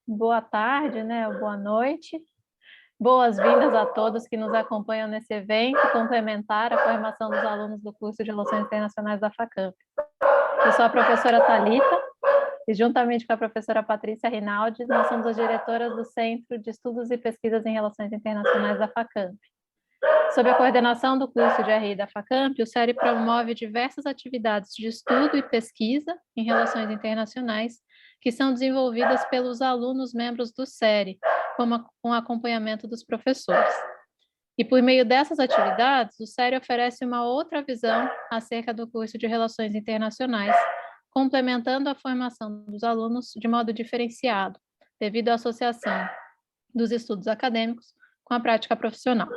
boa tarde, né? Ou boa noite. Boas-vindas a todos que nos acompanham nesse evento complementar à formação dos alunos do curso de Relações Internacionais da Facamp. Eu sou a professora Thalita e, juntamente com a professora Patrícia Rinaldi, nós somos as diretoras do Centro de Estudos e Pesquisas em Relações Internacionais da Facamp. Sob a coordenação do curso de RI da Facamp, o SERI promove diversas atividades de estudo e pesquisa em relações internacionais que são desenvolvidas pelos alunos membros do SERI, com acompanhamento dos professores. E por meio dessas atividades, o SERI oferece uma outra visão acerca do curso de Relações Internacionais, complementando a formação dos alunos de modo diferenciado, devido à associação dos estudos acadêmicos com a prática profissional.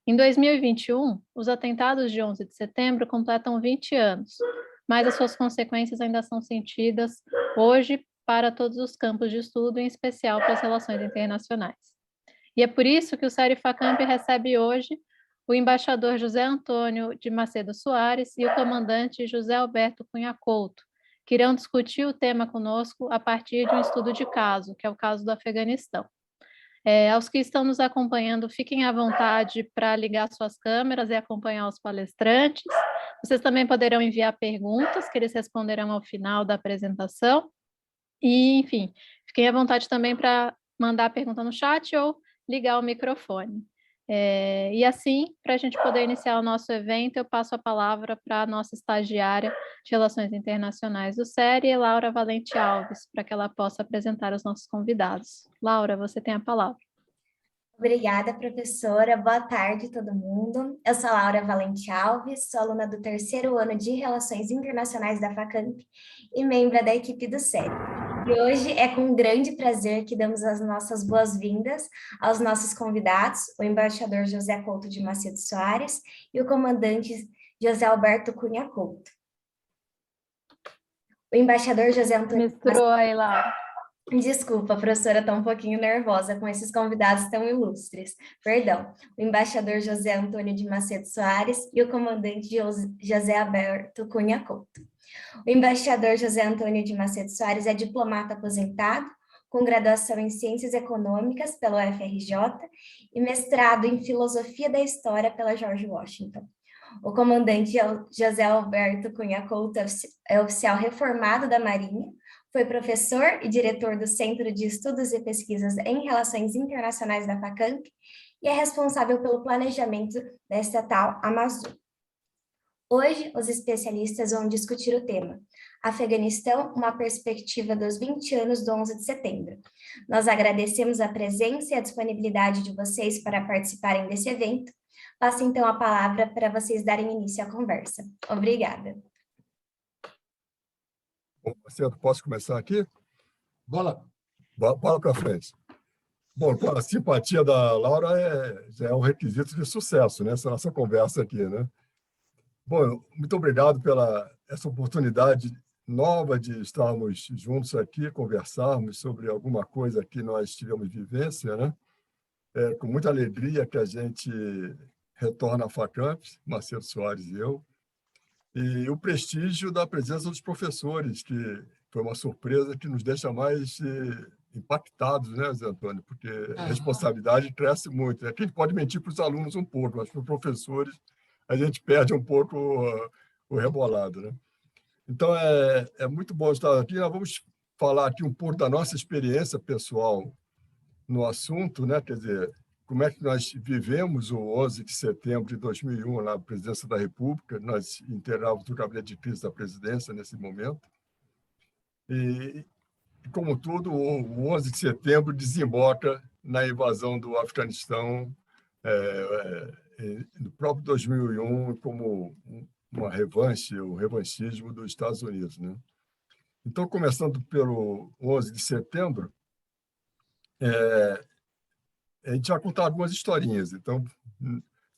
Em 2021, os atentados de 11 de setembro completam 20 anos, mas as suas consequências ainda são sentidas hoje para todos os campos de estudo, em especial para as relações internacionais. E é por isso que o SERI Facamp recebe hoje o embaixador José Antônio de Macedo Soares e o comandante José Alberto Cunha Couto, que irão discutir o tema conosco a partir de um estudo de caso, que é o caso do Afeganistão. Aos que estão nos acompanhando, fiquem à vontade para ligar suas câmeras e acompanhar os palestrantes. Vocês também poderão enviar perguntas, que eles responderão ao final da apresentação. E, enfim, fiquem à vontade também para mandar a pergunta no chat ou ligar o microfone. E assim, para a gente poder iniciar o nosso evento, eu passo a palavra para a nossa estagiária de Relações Internacionais do SERI, Laura Valente Alves, para que ela possa apresentar os nossos convidados. Laura, você tem a palavra. Obrigada, professora. Boa tarde, todo mundo. Eu sou Laura Valente Alves, sou aluna do 3º ano de Relações Internacionais da Facamp e membro da equipe do SERI. E hoje é com grande prazer que damos as nossas boas-vindas aos nossos convidados, o embaixador José Couto de Macedo Soares e o comandante José Alberto Cunha Couto. O embaixador José Antônio... Misturou aí, Laura. Desculpa, a professora está um pouquinho nervosa com esses convidados tão ilustres. Perdão. O embaixador José Antônio de Macedo Soares e o comandante José Alberto Cunha Couto. O embaixador José Antônio de Macedo Soares é diplomata aposentado, com graduação em Ciências Econômicas pela UFRJ e mestrado em Filosofia da História pela George Washington. O comandante José Alberto Cunha Couto é oficial reformado da Marinha, foi professor e diretor do Centro de Estudos e Pesquisas em Relações Internacionais da Facamp e é responsável pelo planejamento da estatal Amazon. Hoje, os especialistas vão discutir o tema Afeganistão, uma perspectiva dos 20 anos do 11 de setembro. Nós agradecemos a presença e a disponibilidade de vocês para participarem desse evento. Passo então a palavra para vocês darem início à conversa. Obrigada. Bom, Marcelo, posso começar aqui? Bola para frente. Bom, a simpatia da Laura já é um requisito de sucesso, né? Essa nossa conversa aqui, né? Bom, muito obrigado pela essa oportunidade nova de estarmos juntos aqui, conversarmos sobre alguma coisa que nós tivemos vivência, né? Com muita alegria que a gente retorna à Facamp, Macedo Soares e eu, e o prestígio da presença dos professores, que foi uma surpresa que nos deixa mais impactados, né, Zé Antônio? Porque a responsabilidade cresce muito. Aqui a gente pode mentir para os alunos um pouco, mas para os professores a gente perde um pouco o rebolado, né? Então, é muito bom estar aqui. Nós vamos falar aqui um pouco da nossa experiência pessoal no assunto, né? Quer dizer, como é que nós vivemos o 11 de setembro de 2001 na presidência da República. Nós integrávamos o gabinete de crise da presidência nesse momento. E, como tudo, o 11 de setembro desemboca na invasão do Afeganistão no próprio 2001 como uma revanche, o revanchismo dos Estados Unidos, né? Então, começando pelo 11 de setembro, a gente vai contar algumas historinhas. Então,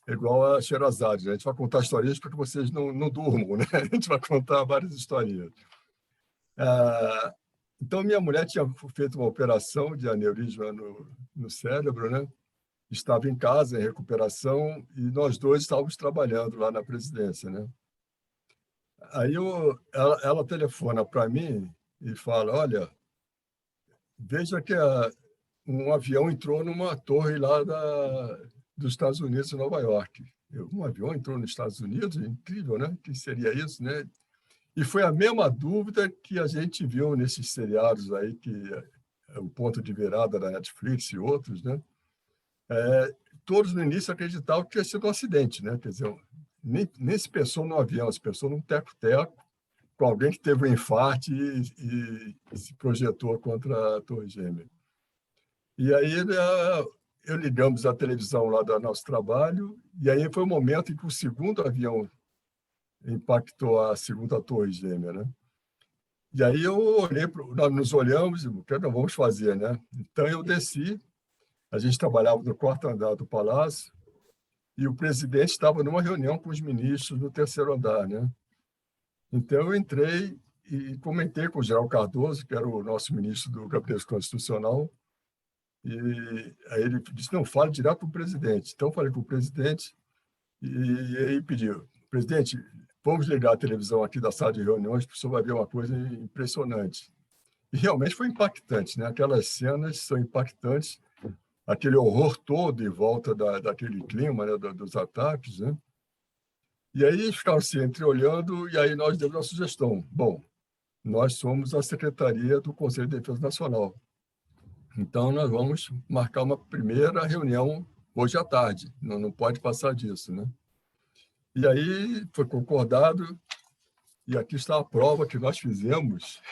é igual a Sherazade, né? A gente vai contar historinhas para que vocês não durmam, né? A gente vai contar várias historinhas. Então, minha mulher tinha feito uma operação de aneurisma no cérebro, né? Estava em casa, em recuperação, e nós dois estávamos trabalhando lá na presidência, né? Aí ela telefona para mim e fala: olha, veja que um avião entrou numa torre lá dos Estados Unidos, em Nova York. Um avião entrou nos Estados Unidos, incrível, né? Que seria isso, né? E foi a mesma dúvida que a gente viu nesses seriados aí, que é o ponto de virada da Netflix e outros, né? Todos no início acreditavam que tinha sido um acidente, né? Quer dizer, nem se pensou no avião, se pensou num teco-teco, com alguém que teve um infarto e se projetou contra a Torre Gêmea. E aí ligamos a televisão lá do nosso trabalho, e aí foi o momento em que o segundo avião impactou a segunda Torre Gêmea, né? E aí nós nos olhamos e o que nós vamos fazer, né? Então eu desci, a gente trabalhava no quarto andar do palácio, e o presidente estava numa reunião com os ministros no terceiro andar, né? Então eu entrei e comentei com o Geraldo Cardoso, que era o nosso ministro do Gabinete Constitucional, e aí ele disse, não, fale direto para o presidente. Então eu falei com o presidente e aí pediu, presidente, vamos ligar a televisão aqui da sala de reuniões, porque o senhor vai ver uma coisa impressionante. E realmente foi impactante, né? Aquelas cenas são impactantes, aquele horror todo em volta daquele clima, né? Dos ataques, né? E aí ficaram se entreolhando e aí nós demos a sugestão. Bom, nós somos a Secretaria do Conselho de Defesa Nacional. Então, nós vamos marcar uma primeira reunião hoje à tarde. Não pode passar disso, né? E aí foi concordado, e aqui está a prova que nós fizemos,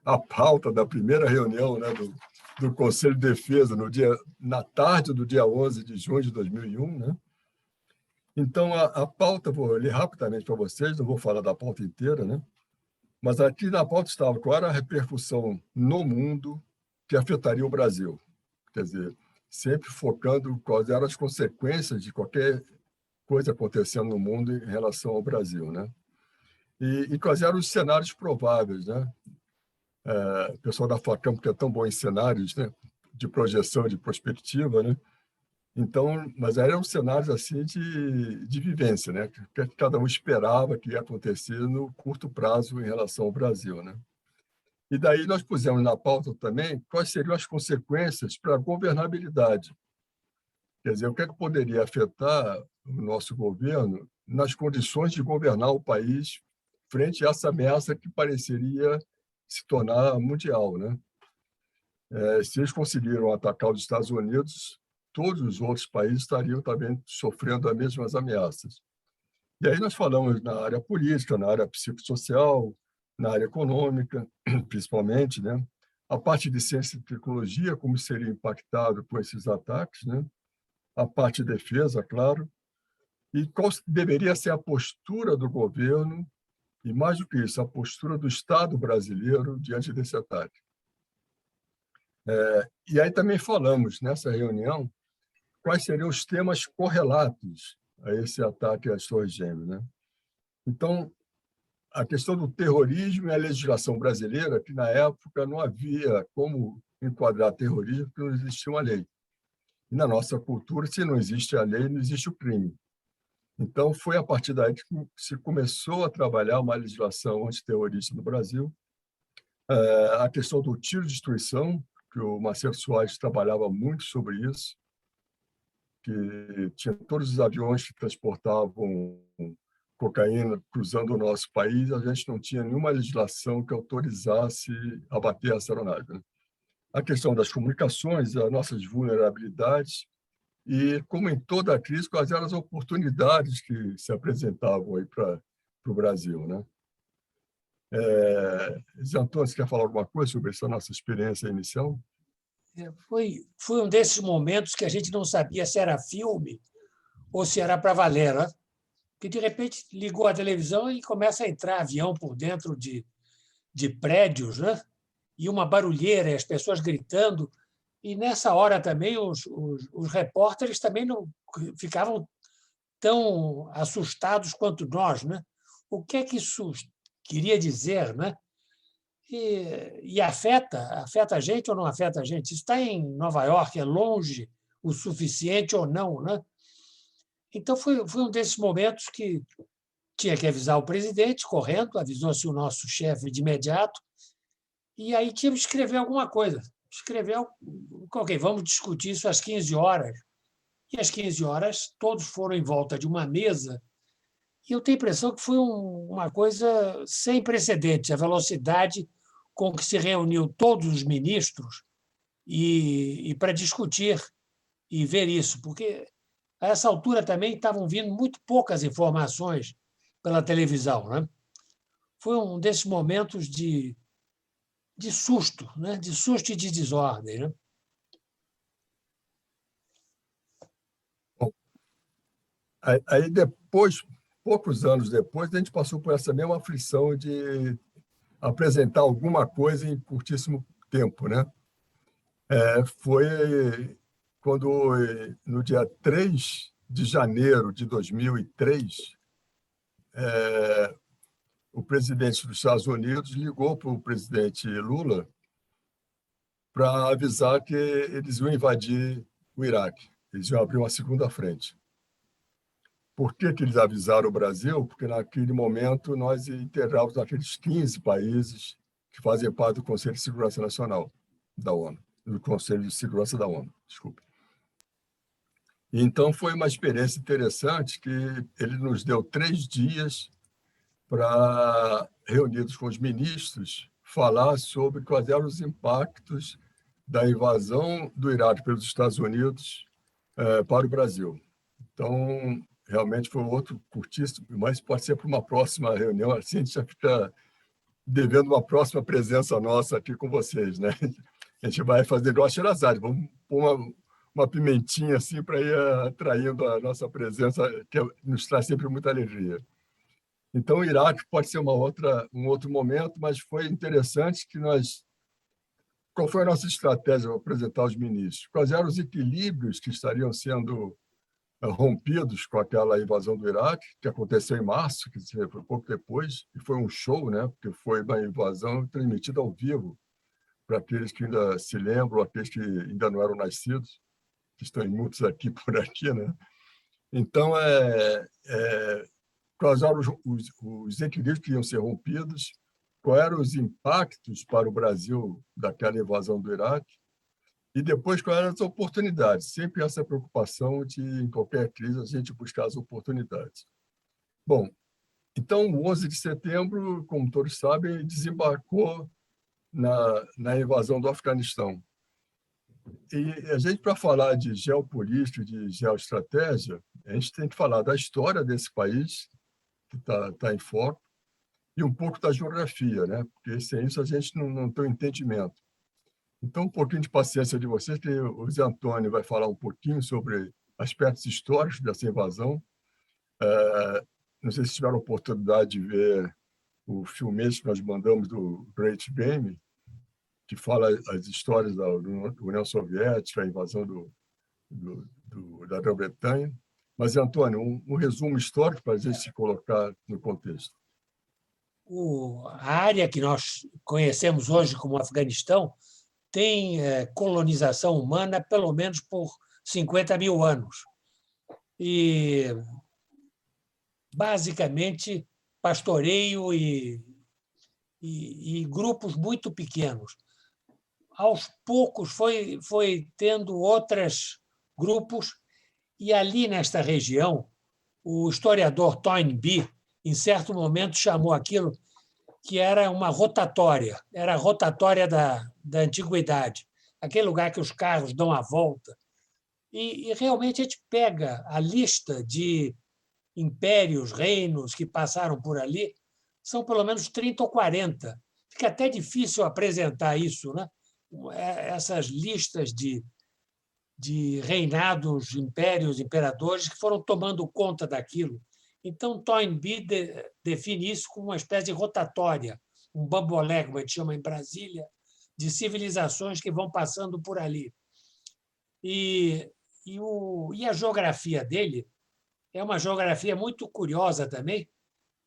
a pauta da primeira reunião, né, do Conselho de Defesa, na tarde do dia 11 de junho de 2001, né? Então, a pauta, vou ler rapidamente para vocês, não vou falar da pauta inteira, né? Mas aqui na pauta estava qual era a repercussão no mundo que afetaria o Brasil. Quer dizer, sempre focando quais eram as consequências de qualquer coisa acontecendo no mundo em relação ao Brasil, né? E quais eram os cenários prováveis, né? O pessoal da Facam, que é tão bom em cenários, né? De projeção, de perspectiva, né? Então, mas eram cenários assim de vivência, né? Que cada um esperava que ia acontecer no curto prazo em relação ao Brasil, né? E daí nós pusemos na pauta também quais seriam as consequências para a governabilidade. Quer dizer, o que é que poderia afetar o nosso governo nas condições de governar o país frente a essa ameaça que pareceria se tornar mundial, né? Se eles conseguiram atacar os Estados Unidos, todos os outros países estariam também sofrendo as mesmas ameaças. E aí nós falamos na área política, na área psicossocial, na área econômica, principalmente, né? A parte de ciência e tecnologia, como seria impactado com esses ataques, né? A parte de defesa, claro, e qual deveria ser a postura do governo, e mais do que isso, a postura do Estado brasileiro diante desse ataque. E aí também falamos, nessa reunião, quais seriam os temas correlatos a esse ataque às Torres Gêmeas, né? Então, a questão do terrorismo e a legislação brasileira, que na época não havia como enquadrar terrorismo, porque não existia uma lei. E na nossa cultura, se não existe a lei, não existe o crime. Então, foi a partir daí que se começou a trabalhar uma legislação antiterrorista no Brasil. A questão do tiro de destruição, que o Marcelo Soares trabalhava muito sobre isso, que tinha todos os aviões que transportavam cocaína cruzando o nosso país, a gente não tinha nenhuma legislação que autorizasse abater essa aeronave, né? A questão das comunicações, as nossas vulnerabilidades, e, como em toda a crise, quais eram as oportunidades que se apresentavam aí para o Brasil, né? Zé Antônio, você quer falar alguma coisa sobre essa nossa experiência inicial? Foi um desses momentos que a gente não sabia se era filme ou se era para valer, né? Que, de repente, ligou a televisão e começa a entrar avião por dentro de prédios, né? E uma barulheira, e as pessoas gritando. E, nessa hora, também, os repórteres também não ficavam tão assustados quanto nós, né? O que é que isso queria dizer, né? E afeta a gente ou não afeta a gente? Está em Nova York, é longe o suficiente ou não, né? Então, foi um desses momentos que tinha que avisar o presidente, correndo, avisou-se o nosso chefe de imediato, e aí tínhamos que escrever alguma coisa. escreveu, ok, vamos discutir isso às 15 horas. E às 15 horas, todos foram em volta de uma mesa, e eu tenho a impressão que foi uma coisa sem precedentes, a velocidade com que se reuniu todos os ministros e para discutir e ver isso, porque a essa altura também estavam vindo muito poucas informações pela televisão, né? Foi um desses momentos de susto, né? De susto e de desordem, né? Bom, aí depois, poucos anos depois, a gente passou por essa mesma aflição de apresentar alguma coisa em curtíssimo tempo, né? Foi quando, no dia 3 de janeiro de 2003, o presidente dos Estados Unidos ligou para o presidente Lula para avisar que eles iam invadir o Iraque, eles iam abrir uma segunda frente. Por que eles avisaram o Brasil? Porque, naquele momento, nós integrávamos aqueles 15 países que fazem parte do Conselho de Segurança Nacional da ONU, do Conselho de Segurança da ONU, desculpe. Então, foi uma experiência interessante que ele nos deu 3 dias para, reunidos com os ministros, falar sobre quais eram os impactos da invasão do Iraque pelos Estados Unidos para o Brasil. Então, realmente foi outro curtíssimo, mas pode ser para uma próxima reunião, assim a gente já fica devendo uma próxima presença nossa aqui com vocês, né? A gente vai fazer igual a Sherazade, vamos pôr uma pimentinha assim para ir atraindo a nossa presença, que nos traz sempre muita alegria. Então, o Iraque pode ser um outro momento, mas foi interessante que nós... Qual foi a nossa estratégia para apresentar aos ministros? Quais eram os equilíbrios que estariam sendo rompidos com aquela invasão do Iraque, que aconteceu em março, que foi pouco depois, e foi um show, né? Porque foi uma invasão transmitida ao vivo para aqueles que ainda se lembram, aqueles que ainda não eram nascidos, que estão em muitos aqui por aqui, né? Então, quais eram os equilíbrios que iam ser rompidos, quais eram os impactos para o Brasil daquela invasão do Iraque, e depois quais eram as oportunidades. Sempre essa preocupação de, em qualquer crise, a gente buscar as oportunidades. Bom, então, o 11 de setembro, como todos sabem, desembarcou na invasão do Afeganistão. E a gente, para falar de geopolítica, de geoestratégia, a gente tem que falar da história desse país, que está em foco, e um pouco da geografia, né? Porque sem isso a gente não tem um entendimento. Então, um pouquinho de paciência de vocês, que o Zé Antônio vai falar um pouquinho sobre aspectos históricos dessa invasão. Não sei se tiveram a oportunidade de ver o filme que nós mandamos do Great Game, que fala as histórias da União Soviética, a invasão da Grã-Bretanha. Mas, Antônio, um resumo histórico para a gente se colocar no contexto. A área que nós conhecemos hoje como Afeganistão tem colonização humana pelo menos por 50 mil anos. E, basicamente, pastoreio e grupos muito pequenos. Aos poucos foi tendo outros grupos, e ali nesta região, o historiador Toynbee, em certo momento, chamou aquilo que era uma rotatória, era a rotatória da antiguidade, aquele lugar que os carros dão a volta. E realmente a gente pega a lista de impérios, reinos que passaram por ali, são pelo menos 30 ou 40. Fica até difícil apresentar isso, né? Essas listas de reinados, impérios, imperadores que foram tomando conta daquilo. Então, Toynbee define isso como uma espécie de rotatória, um bambolé, como a gente chama em Brasília, de civilizações que vão passando por ali. E a geografia dele é uma geografia muito curiosa também.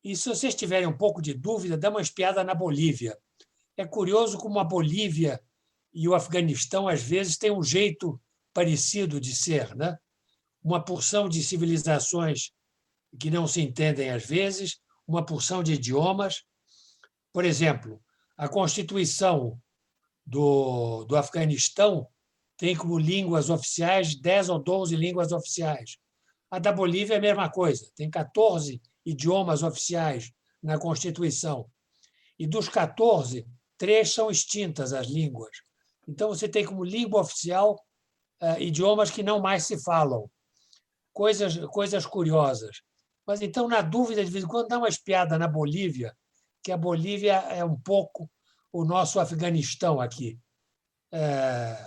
E, se vocês tiverem um pouco de dúvida, dá uma espiada na Bolívia. É curioso como a Bolívia e o Afeganistão, às vezes, têm um jeito parecido de ser, né? Uma porção de civilizações que não se entendem às vezes, uma porção de idiomas. Por exemplo, a Constituição do Afeganistão tem como línguas oficiais 10 ou 12 línguas oficiais. A da Bolívia é a mesma coisa, tem 14 idiomas oficiais na Constituição. E dos 14, 3 são extintas as línguas. Então, você tem como língua oficial idiomas que não mais se falam. Coisas curiosas. Mas, então, na dúvida, de vez em quando, dá uma espiada na Bolívia, que a Bolívia é um pouco o nosso Afeganistão aqui.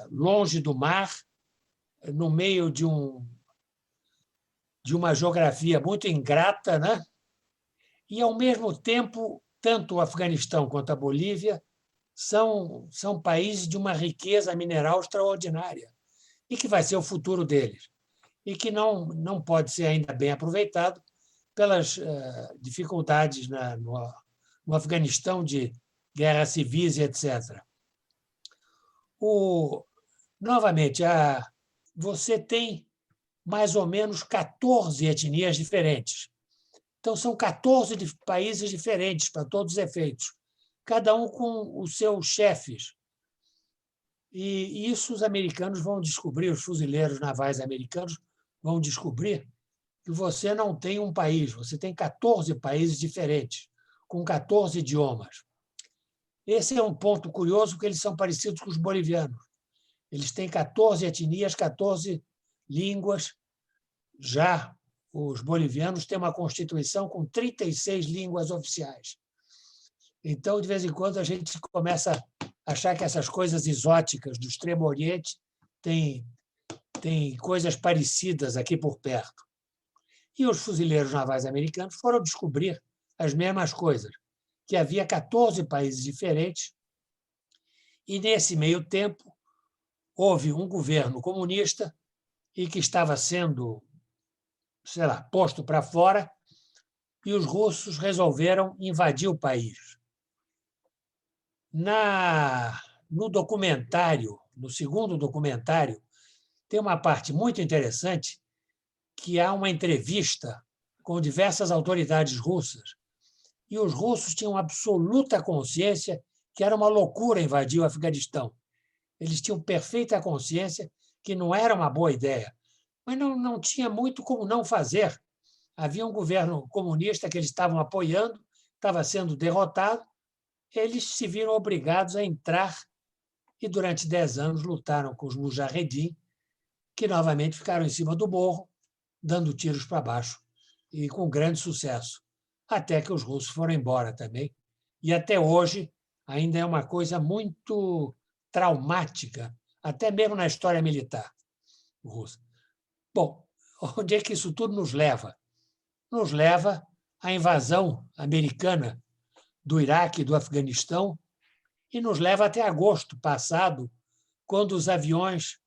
Longe do mar, no meio de uma geografia muito ingrata, né? E, ao mesmo tempo, tanto o Afeganistão quanto a Bolívia são países de uma riqueza mineral extraordinária e que vai ser o futuro deles e que não pode ser ainda bem aproveitado pelas dificuldades no Afeganistão de guerras civis e etc. Novamente, você tem mais ou menos 14 etnias diferentes. Então, são 14 países diferentes para todos os efeitos, cada um com os seus chefes. E isso os americanos vão descobrir, os fuzileiros navais americanos vão descobrir que você não tem um país, você tem 14 países diferentes, com 14 idiomas. Esse é um ponto curioso, porque eles são parecidos com os bolivianos. Eles têm 14 etnias, 14 línguas. Já os bolivianos têm uma constituição com 36 línguas oficiais. Então, de vez em quando, a gente começa a achar que essas coisas exóticas do Extremo Oriente têm coisas parecidas aqui por perto. E os fuzileiros navais americanos foram descobrir as mesmas coisas, que havia 14 países diferentes, e, nesse meio tempo, houve um governo comunista e que estava sendo, posto para fora, e os russos resolveram invadir o país. No documentário, no segundo documentário, tem uma parte muito interessante, que há uma entrevista com diversas autoridades russas, e os russos tinham absoluta consciência que era uma loucura invadir o Afeganistão. Eles tinham perfeita consciência que não era uma boa ideia, mas não tinha muito como não fazer. Havia um governo comunista que eles estavam apoiando, estava sendo derrotado, eles se viram obrigados a entrar e, durante 10 anos, lutaram com os Mujahedin, que novamente ficaram em cima do morro, dando tiros para baixo, e com grande sucesso, até que os russos foram embora também. E, até hoje, ainda é uma coisa muito traumática, até mesmo na história militar russa. Bom, onde é que isso tudo nos leva? Nos leva à invasão americana do Iraque e do Afeganistão e nos leva até agosto passado, quando os aviões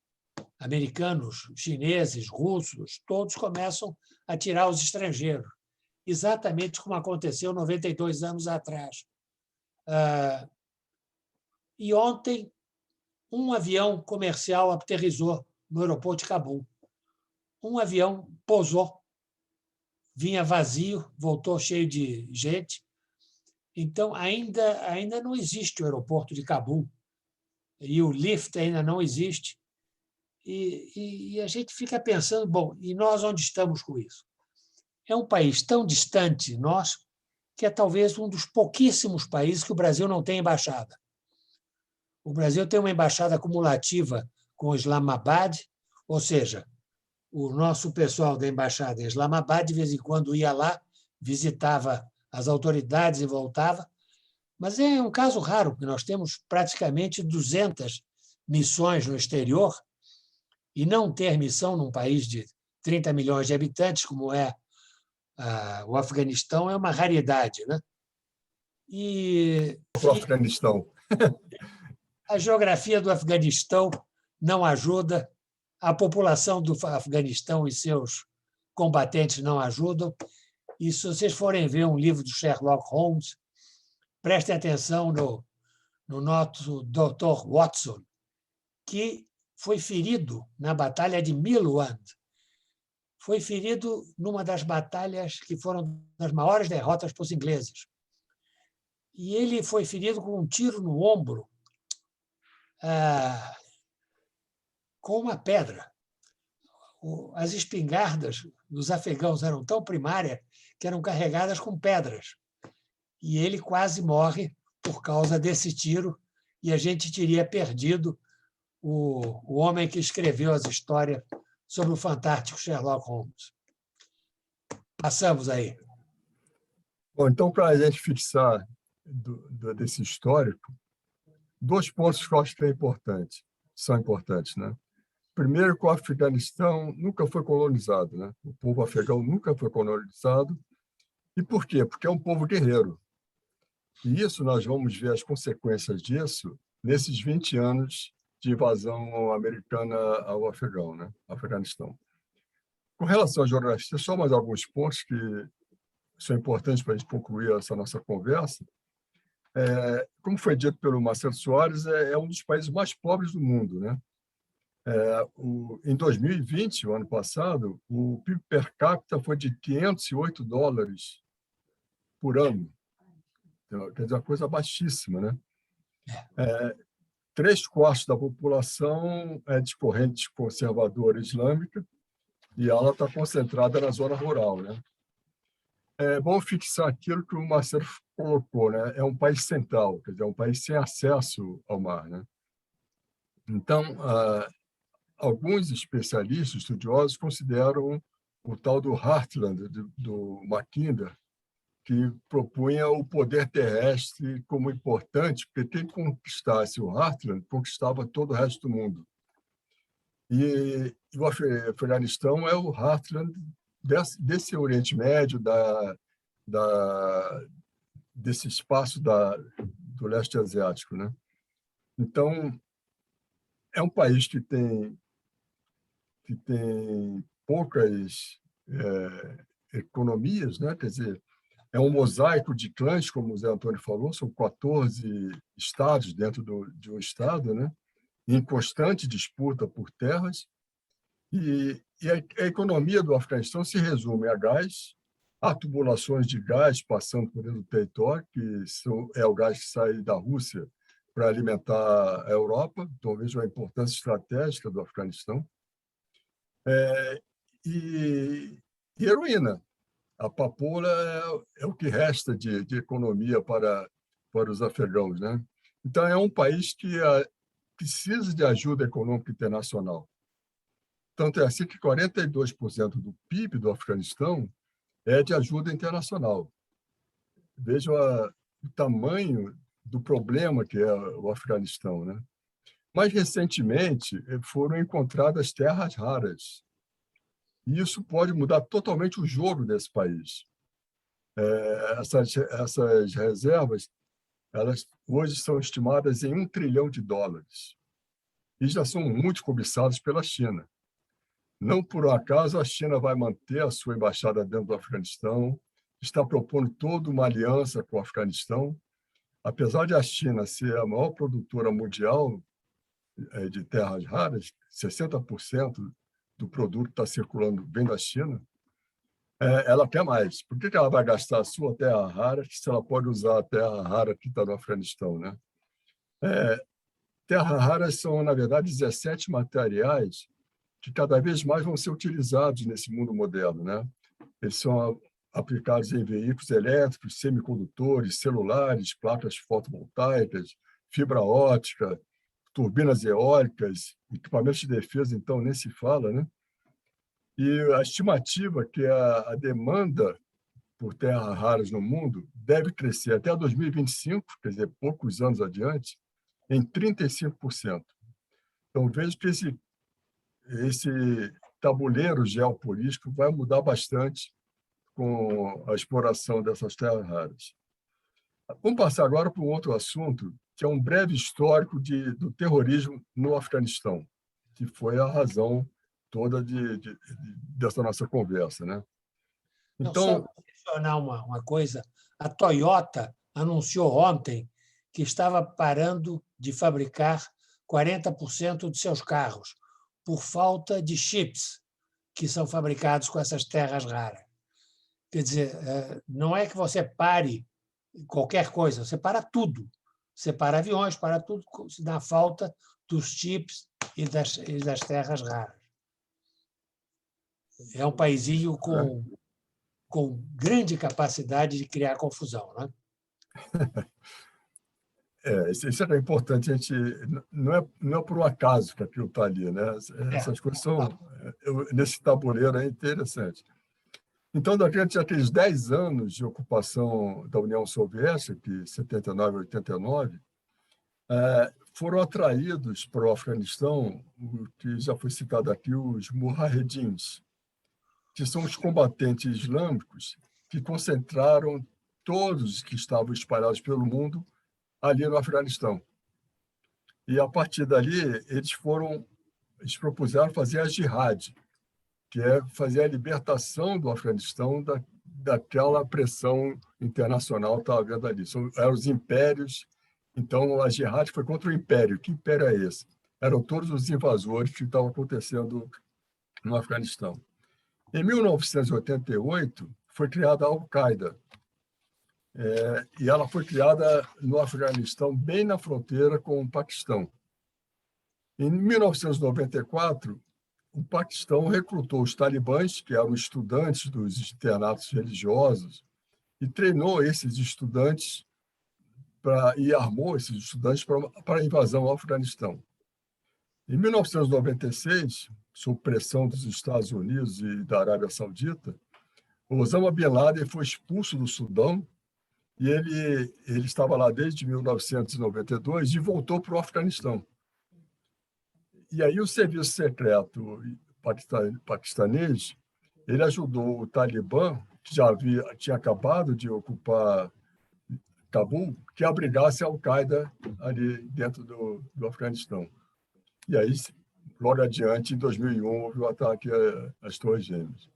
americanos, chineses, russos, todos começam a tirar os estrangeiros, exatamente como aconteceu 92 anos atrás. E ontem, um avião comercial aterrissou no aeroporto de Cabul. Um avião pousou, vinha vazio, voltou cheio de gente. Então, ainda não existe o aeroporto de Cabul, e o lift ainda não existe. E a gente fica pensando, bom, e nós onde estamos com isso? É um país tão distante, nós, que é talvez um dos pouquíssimos países que o Brasil não tem embaixada. O Brasil tem uma embaixada cumulativa com Islamabad, ou seja, o nosso pessoal da embaixada em Islamabad, de vez em quando, ia lá, visitava as autoridades e voltava. Mas é um caso raro, porque nós temos praticamente 200 missões no exterior, e não ter missão num país de 30 milhões de habitantes, como é o Afeganistão, é uma raridade, né? O Afeganistão. A geografia do Afeganistão não ajuda, a população do Afeganistão e seus combatentes não ajudam. E, se vocês forem ver um livro do Sherlock Holmes, prestem atenção no nosso Dr. Watson, que foi ferido na Batalha de Milwand. Foi ferido numa das batalhas que foram das maiores derrotas para os ingleses. E ele foi ferido com um tiro no ombro. com uma pedra. As espingardas dos afegãos eram tão primárias que eram carregadas com pedras. E ele quase morre por causa desse tiro, e a gente teria perdido o homem que escreveu as histórias sobre o fantástico Sherlock Holmes. Passamos aí. Bom, então, para a gente fixar desse histórico, 2 pontos que eu acho que são importantes, né? Primeiro, que o Afeganistão nunca foi colonizado, né? O povo afegão nunca foi colonizado. E por quê? Porque é um povo guerreiro. E isso nós vamos ver as consequências disso nesses 20 anos de invasão americana ao Afeganistão. Com relação à geografia, só mais alguns pontos que são importantes para a gente concluir essa nossa conversa. Como foi dito pelo Marcelo Soares, é um dos países mais pobres do mundo, né? Em 2020, o ano passado, o PIB per capita foi de $508 por ano. Então, quer dizer, uma coisa baixíssima, né? 3/4 da população é de corrente conservadora islâmica e ela está concentrada na zona rural, né? É bom fixar aquilo que o Marcelo colocou, né? É um país central, quer dizer, é um país sem acesso ao mar, né? Então, alguns especialistas, estudiosos, consideram o tal do Heartland, do Mackinder, que propunha o poder terrestre como importante, porque quem conquistasse o Heartland conquistava todo o resto do mundo. E o Afeganistão é o Heartland desse Oriente Médio, desse espaço do leste asiático, né? Então, é um país que tem poucas economias, né? Quer dizer, é um mosaico de clãs, como o Zé Antônio falou, são 14 estados dentro de um estado, né? Em constante disputa por terras. E a economia do Afeganistão se resume a gás, a tubulações de gás passando por dentro do território, que é o gás que sai da Rússia para alimentar a Europa. Então, vejo a importância estratégica do Afeganistão. E heroína. A papoula é o que resta de economia para os afegãos, né? Então, é um país que precisa de ajuda econômica internacional. Tanto é assim que 42% do PIB do Afeganistão é de ajuda internacional. Vejam o tamanho do problema que é o Afeganistão, né? Mais recentemente, foram encontradas terras raras. E isso pode mudar totalmente o jogo desse país. Essas reservas, elas hoje são estimadas em $1 trilhão. E já são muito cobiçadas pela China. Não por um acaso, a China vai manter a sua embaixada dentro do Afeganistão, está propondo toda uma aliança com o Afeganistão. Apesar de a China ser a maior produtora mundial de terras raras, 60% do produto está circulando vem da China, ela quer mais. Por que ela vai gastar a sua terra rara se ela pode usar a terra rara que está no Afeganistão, né? Terras raras são, na verdade, 17 materiais que cada vez mais vão ser utilizados nesse mundo moderno, né? Eles são aplicados em veículos elétricos, semicondutores, celulares, placas fotovoltaicas, fibra ótica, turbinas eólicas, equipamentos de defesa, então, nem se fala, né? E a estimativa é que a demanda por terras raras no mundo deve crescer até 2025, quer dizer, poucos anos adiante, em 35%. Então, vejo que esse tabuleiro geopolítico vai mudar bastante com a exploração dessas terras raras. Vamos passar agora para um outro assunto, que é um breve histórico do terrorismo no Afeganistão, que foi a razão toda dessa nossa conversa, né? Então, só mencionar uma coisa, a Toyota anunciou ontem que estava parando de fabricar 40% de seus carros por falta de chips que são fabricados com essas terras raras. Quer dizer, não é que você pare qualquer coisa, você para tudo. Você para aviões, para tudo na falta dos chips e das terras raras. É um paizinho com grande capacidade de criar confusão, né? Isso é importante, a gente não é por um acaso que aquilo está ali, né? Essas coisas são, nesse tabuleiro é interessante. Então, durante aqueles 10 anos de ocupação da União Soviética, que 79 e 89, foram atraídos para o Afeganistão, o que já foi citado aqui, os mujahedins, que são os combatentes islâmicos que concentraram todos que estavam espalhados pelo mundo ali no Afeganistão. E, a partir dali, eles propuseram fazer a jihad, que é fazer a libertação do Afeganistão daquela pressão internacional que estava havendo ali. Eram os impérios. Então, a jihad foi contra o império. Que império é esse? Eram todos os invasores que estavam acontecendo no Afeganistão. Em 1988, foi criada a Al-Qaeda. E ela foi criada no Afeganistão, bem na fronteira com o Paquistão. Em 1994, o Paquistão recrutou os talibãs, que eram estudantes dos internatos religiosos, e treinou esses estudantes e armou esses estudantes para a invasão ao Afeganistão. Em 1996, sob pressão dos Estados Unidos e da Arábia Saudita, Osama Bin Laden foi expulso do Sudão e ele estava lá desde 1992 e voltou para o Afeganistão. E aí o serviço secreto paquistanês, ele ajudou o Talibã, que já tinha acabado de ocupar Cabul, que abrigasse a Al-Qaeda ali dentro do Afeganistão. E aí, logo adiante, em 2001, houve o ataque às Torres Gêmeas.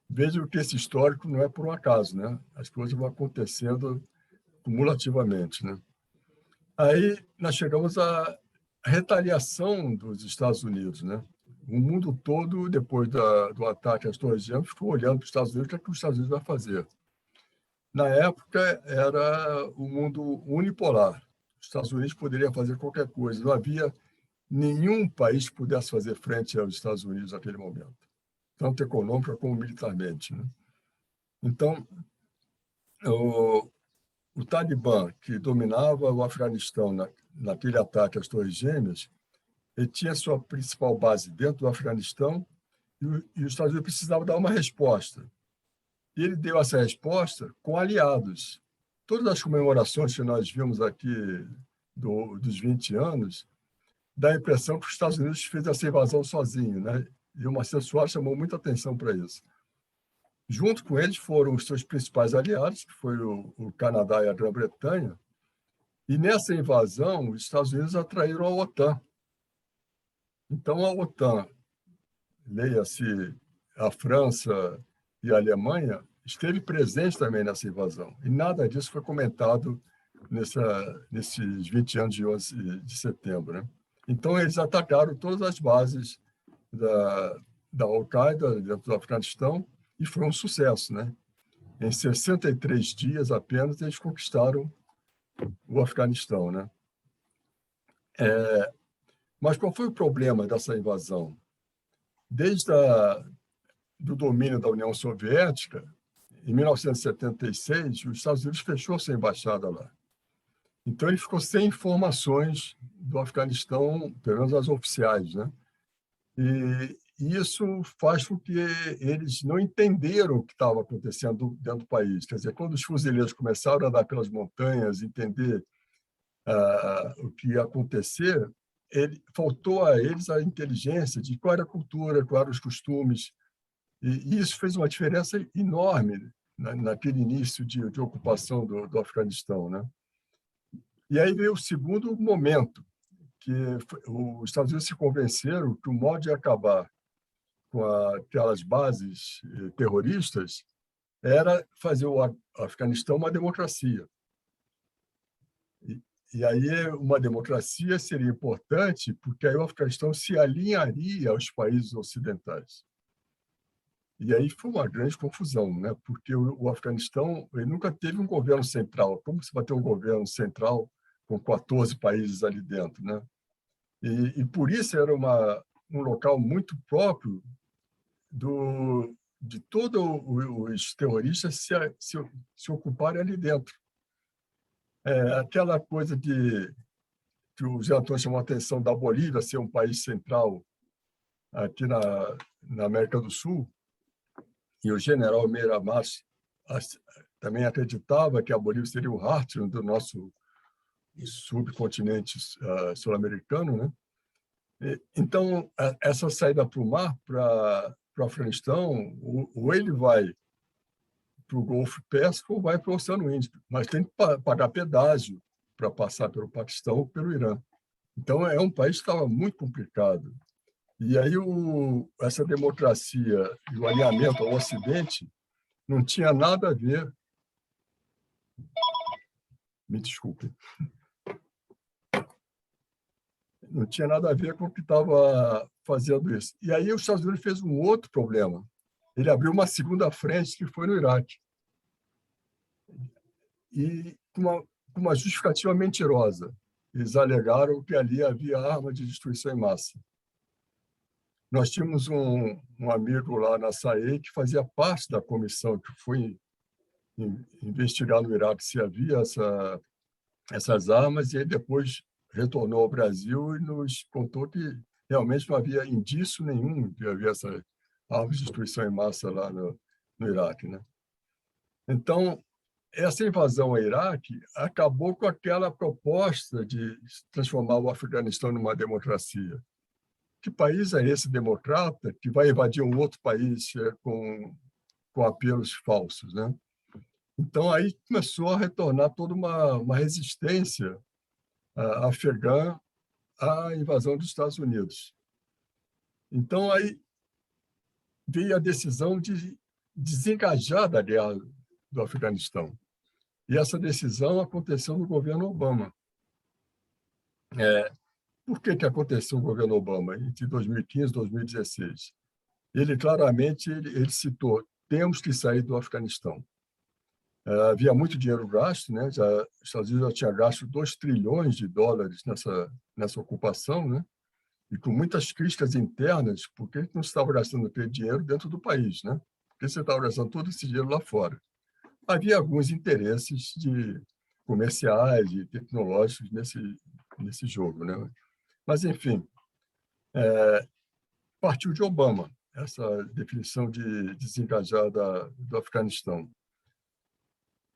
Vejam que esse histórico não é por um acaso, né? As coisas vão acontecendo cumulativamente, né? Aí nós chegamos à retaliação dos Estados Unidos, né? O mundo todo, depois do ataque às Torres Gêmeas, ficou olhando para os Estados Unidos, o que os Estados Unidos vai fazer. Na época, era um mundo unipolar. Os Estados Unidos poderiam fazer qualquer coisa. Não havia nenhum país que pudesse fazer frente aos Estados Unidos naquele momento, tanto econômica como militarmente, né? Então, o Talibã, que dominava o Afeganistão naquele ataque às Torres Gêmeas, ele tinha sua principal base dentro do Afeganistão e os Estados Unidos precisavam dar uma resposta. E ele deu essa resposta com aliados. Todas as comemorações que nós vimos aqui dos 20 anos, dá a impressão que os Estados Unidos fez essa invasão sozinho, né? E o Marcelo Soares chamou muita atenção para isso. Junto com eles foram os seus principais aliados, que foi o Canadá e a Grã-Bretanha, e nessa invasão os Estados Unidos atraíram a OTAN. Então, a OTAN, leia-se a França e a Alemanha, esteve presente também nessa invasão. E nada disso foi comentado nesses 20 anos de 11 de setembro, né? Então, eles atacaram todas as bases da Al-Qaeda dentro do Afeganistão e foi um sucesso, né? Em 63 dias apenas, eles conquistaram o Afeganistão, né? Mas qual foi o problema dessa invasão? Desde do domínio da União Soviética, em 1976, os Estados Unidos fechou sua embaixada lá. Então, ele ficou sem informações do Afeganistão, pelo menos as oficiais, né? E isso faz com que eles não entenderam o que estava acontecendo dentro do país. Quer dizer, quando os fuzileiros começaram a andar pelas montanhas, entender o que ia acontecer, faltou a eles a inteligência de qual era a cultura, quais eram os costumes. E isso fez uma diferença enorme naquele início de ocupação do Afeganistão, né? E aí veio o segundo momento, que os Estados Unidos se convenceram que o modo de acabar com aquelas bases terroristas era fazer o Afeganistão uma democracia. E aí uma democracia seria importante porque aí o Afeganistão se alinharia aos países ocidentais. E aí foi uma grande confusão, né? Porque o Afeganistão ele nunca teve um governo central. Como você vai ter um governo central com 14 países ali dentro, né? E por isso era um local muito próprio de todos os terroristas se ocuparem ali dentro. Aquela coisa que o Zé Antônio chamou a atenção da Bolívia ser um país central aqui na América do Sul, e o general Miramar também acreditava que a Bolívia seria o Heartland do nosso subcontinente sul-americano, né? Então, essa saída para o mar, para o Afeganistão, ou ele vai para o Golfo Pérsico ou vai para o Oceano Índico, mas tem que pagar pedágio para passar pelo Paquistão ou pelo Irã. Então, é um país que estava muito complicado. E aí, essa democracia e o alinhamento ao Ocidente não tinha nada a ver. Me desculpe. Não tinha nada a ver com o que estava fazendo isso. E aí, os Estados Unidos fez um outro problema. Ele abriu uma segunda frente, que foi no Iraque. E com uma justificativa mentirosa. Eles alegaram que ali havia arma de destruição em massa. Nós tínhamos um amigo lá na SAE que fazia parte da comissão que foi investigar no Iraque se havia essas armas, e aí depois retornou ao Brasil e nos contou que realmente não havia indício nenhum de haver essa arma de destruição em massa lá no Iraque, né? Então, essa invasão ao Iraque acabou com aquela proposta de transformar o Afeganistão numa democracia. Que país é esse democrata que vai invadir um outro país com apelos falsos, né? Então, aí começou a retornar toda uma resistência afegã à invasão dos Estados Unidos. Então, aí veio a decisão de desengajar da guerra do Afeganistão. E essa decisão aconteceu no governo Obama. Por que aconteceu no governo Obama, entre 2015 e 2016? Ele claramente ele citou: temos que sair do Afeganistão. Havia muito dinheiro gasto, né? Os Estados Unidos já tinha gasto 2 trilhões de dólares nessa ocupação, né? E com muitas críticas internas, porque não estava gastando aquele dinheiro dentro do país, né? Porque você estava gastando todo esse dinheiro lá fora. Havia alguns interesses comerciais e tecnológicos nesse jogo, né? Mas, enfim, partiu de Obama essa definição de desengajar do Afeganistão.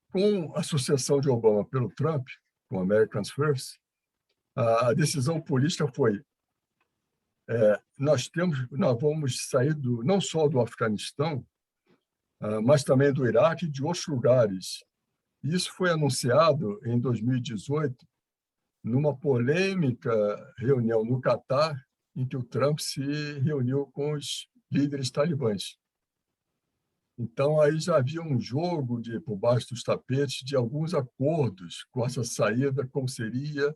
Com a sucessão de Obama pelo Trump, com Americans First, a decisão política foi: nós vamos sair não só do Afeganistão, mas também do Iraque e de outros lugares. Isso foi anunciado em 2018, numa polêmica reunião no Catar, em que o Trump se reuniu com os líderes talibãs. Então, aí já havia um jogo por baixo dos tapetes de alguns acordos com essa saída, como seria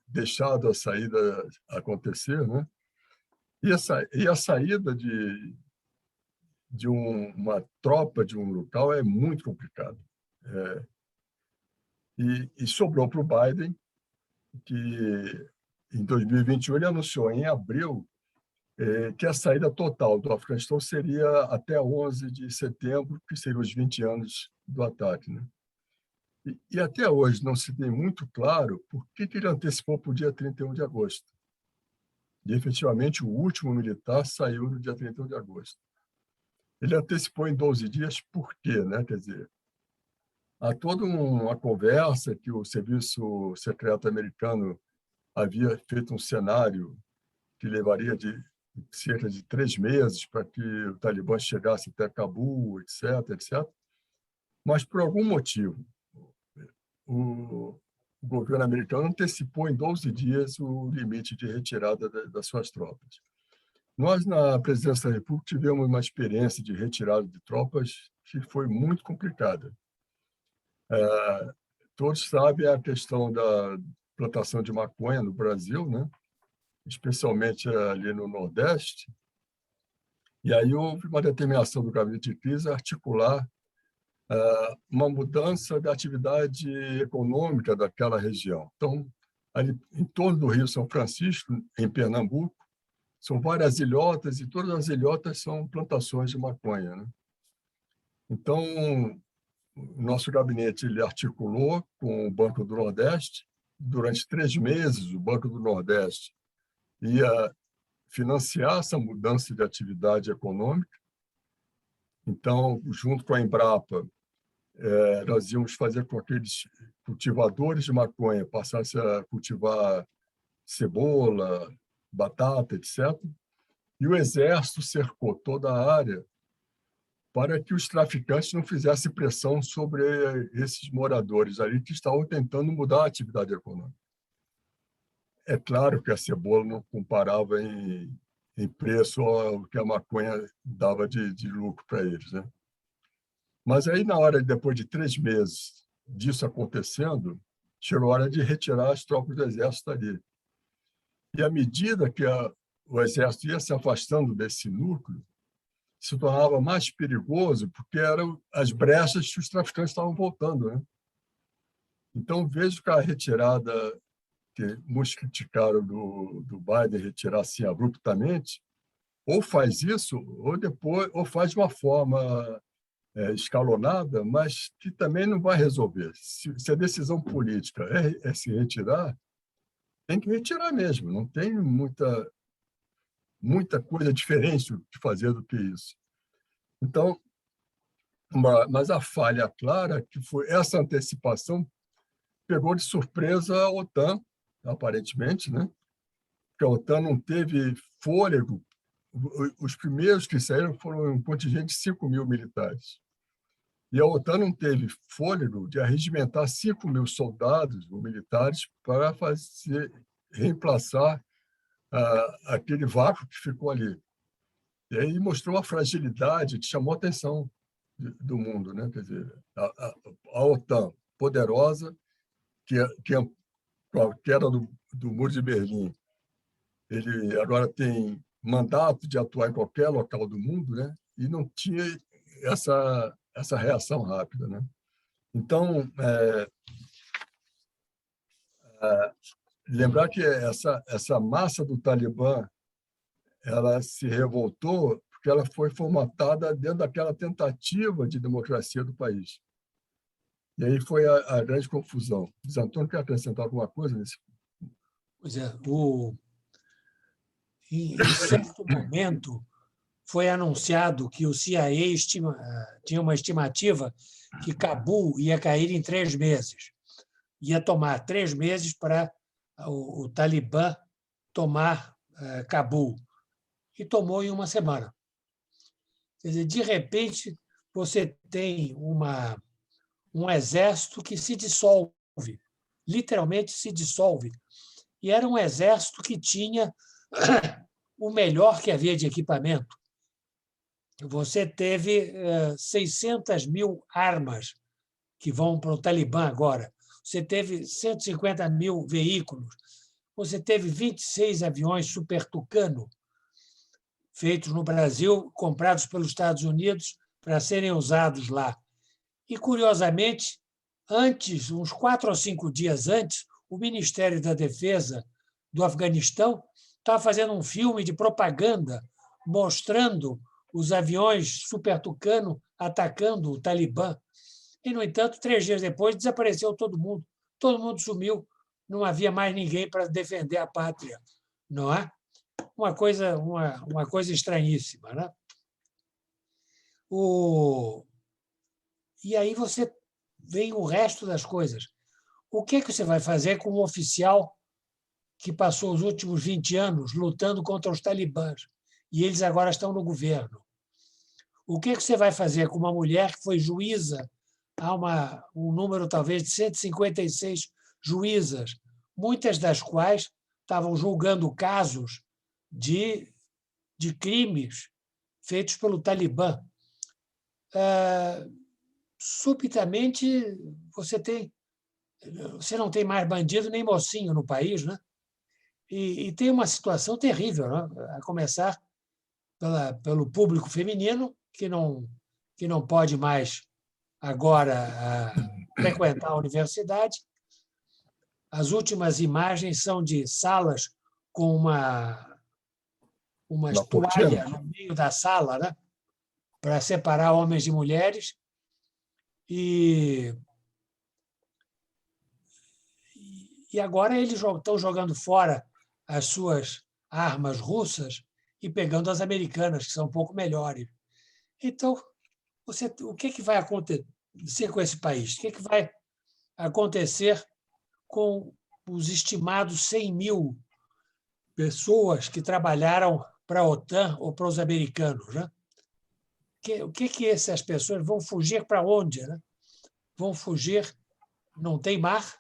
deixado a saída acontecer, né? E a saída de uma tropa de um local é muito complicado. E sobrou para o Biden, que em 2021 ele anunciou em abril que a saída total do Afeganistão seria até 11 de setembro, que seriam os 20 anos do ataque, né? E até hoje não se tem muito claro por que ele antecipou para o dia 31 de agosto. E, efetivamente, o último militar saiu no dia 31 de agosto. Ele antecipou em 12 dias por quê, né? Quer dizer, há toda uma conversa que o Serviço Secreto americano havia feito um cenário que levaria de cerca de 3 meses para que o Talibã chegasse até Cabul, etc., etc. Mas, por algum motivo, o governo americano antecipou em 12 dias o limite de retirada das suas tropas. Nós, na Presidência da República, tivemos uma experiência de retirada de tropas que foi muito complicada. Todos sabem a questão da plantação de maconha no Brasil, né? Especialmente ali no Nordeste. E aí houve uma determinação do gabinete de crise articular uma mudança da atividade econômica daquela região. Então, ali em torno do Rio São Francisco, em Pernambuco. São várias ilhotas e todas as ilhotas são plantações de maconha, né? Então, o nosso gabinete ele articulou com o Banco do Nordeste. Durante 3 meses, o Banco do Nordeste ia financiar essa mudança de atividade econômica. Então, junto com a Embrapa, nós íamos fazer com que aqueles cultivadores de maconha passassem a cultivar cebola, batata, etc. E o Exército cercou toda a área para que os traficantes não fizessem pressão sobre esses moradores ali que estavam tentando mudar a atividade econômica. É claro que a cebola não comparava em preço ao que a maconha dava de lucro para eles, né? Mas aí, depois de 3 meses disso acontecendo, chegou a hora de retirar as tropas do Exército dali. E à medida que o Exército ia se afastando desse núcleo, se tornava mais perigoso, porque eram as brechas que os traficantes estavam voltando, né? Então, vejo que a retirada, que muitos criticaram do Biden retirar assim abruptamente, ou faz isso, ou faz de uma forma escalonada, mas que também não vai resolver. Se a decisão política é se retirar, tem que retirar mesmo, não tem muita coisa diferente de fazer do que isso. Então, mas a falha clara que foi essa antecipação pegou de surpresa a OTAN, aparentemente, né? Porque a OTAN não teve fôlego. Os primeiros que saíram foram um contingente de 5.000 militares. E a OTAN não teve fôlego de arregimentar 5.000 soldados ou militares para reemplaçar aquele vácuo que ficou ali. E aí mostrou a fragilidade que chamou a atenção do mundo, né? Quer dizer, a OTAN poderosa, que com a queda do Muro de Berlim, ele agora tem mandato de atuar em qualquer local do mundo, né? E não tinha essa reação rápida, né? Então, lembrar que essa massa do Talibã ela se revoltou porque ela foi formatada dentro daquela tentativa de democracia do país. E aí foi a grande confusão. Luiz Antônio, quer acrescentar alguma coisa nisso? Pois é, em certo momento foi anunciado que o CIA tinha uma estimativa que Cabul ia cair em 3 meses. Ia tomar 3 meses para o Talibã tomar Cabul. E tomou em 1 semana. Quer dizer, de repente, você tem um exército que se dissolve, literalmente se dissolve. E era um exército que tinha o melhor que havia de equipamento. Você teve 600.000 armas que vão para o Talibã agora. Você teve 150.000 veículos. Você teve 26 aviões Super Tucano, feitos no Brasil, comprados pelos Estados Unidos para serem usados lá. E, curiosamente, uns 4 ou 5 dias antes, o Ministério da Defesa do Afeganistão estava fazendo um filme de propaganda mostrando os aviões Super Tucano atacando o Talibã. E, no entanto, 3 dias depois, desapareceu todo mundo sumiu, não havia mais ninguém para defender a pátria, não é? Uma coisa estranhíssima, né? E aí você vem o resto das coisas. O que você vai fazer com um oficial que passou os últimos 20 anos lutando contra os talibãs e eles agora estão no governo? O que você vai fazer com uma mulher que foi juíza? Há um número talvez de 156 juízas, muitas das quais estavam julgando casos de crimes feitos pelo Talibã. Subitamente, você não tem mais bandido nem mocinho no país, né? E tem uma situação terrível, né? A começar pelo público feminino, que não pode mais agora frequentar a universidade, as últimas imagens são de salas com uma Na toalha cortina? no meio da sala, né? Para separar homens de mulheres. E agora eles estão jogando fora as suas armas russas e pegando as americanas, que são um pouco melhores. Então, o que vai acontecer com esse país? O que vai acontecer com os estimados 100.000 pessoas que trabalharam para a OTAN ou para os americanos, né? O que essas pessoas vão fugir para onde, né? Vão fugir, não tem mar,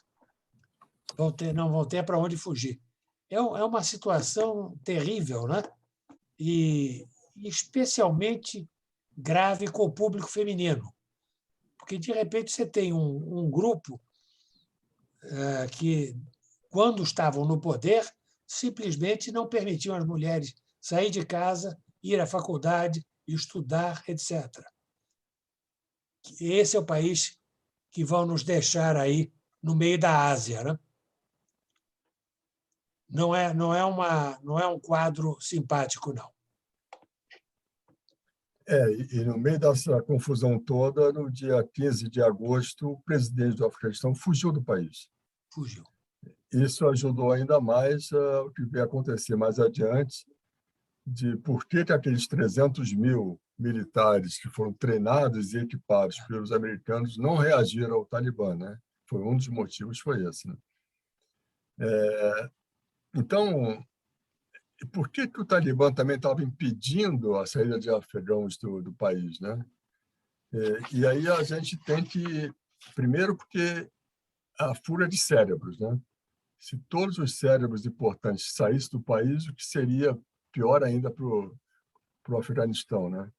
não vão ter para onde fugir. É uma situação terrível, né? E especialmente grave com o público feminino, porque, de repente, você tem um grupo que, quando estavam no poder, simplesmente não permitiam às mulheres sair de casa, ir à faculdade, estudar, etc. Esse é o país que vão nos deixar aí no meio da Ásia, né? Não é um quadro simpático, não. E no meio dessa confusão toda, no dia 15 de agosto, o presidente do Afeganistão fugiu do país. Fugiu. Isso ajudou ainda mais o que vai acontecer mais adiante, de por que aqueles 300.000 militares que foram treinados e equipados pelos americanos não reagiram ao Talibã, né? Foi um dos motivos, foi esse, né? Então, por que o Talibã também estava impedindo a saída de afegãos do país, né? E aí a gente tem que, primeiro, porque a fuga de cérebros, né? Se todos os cérebros importantes saíssem do país, o que seria pior ainda para o Afeganistão, né?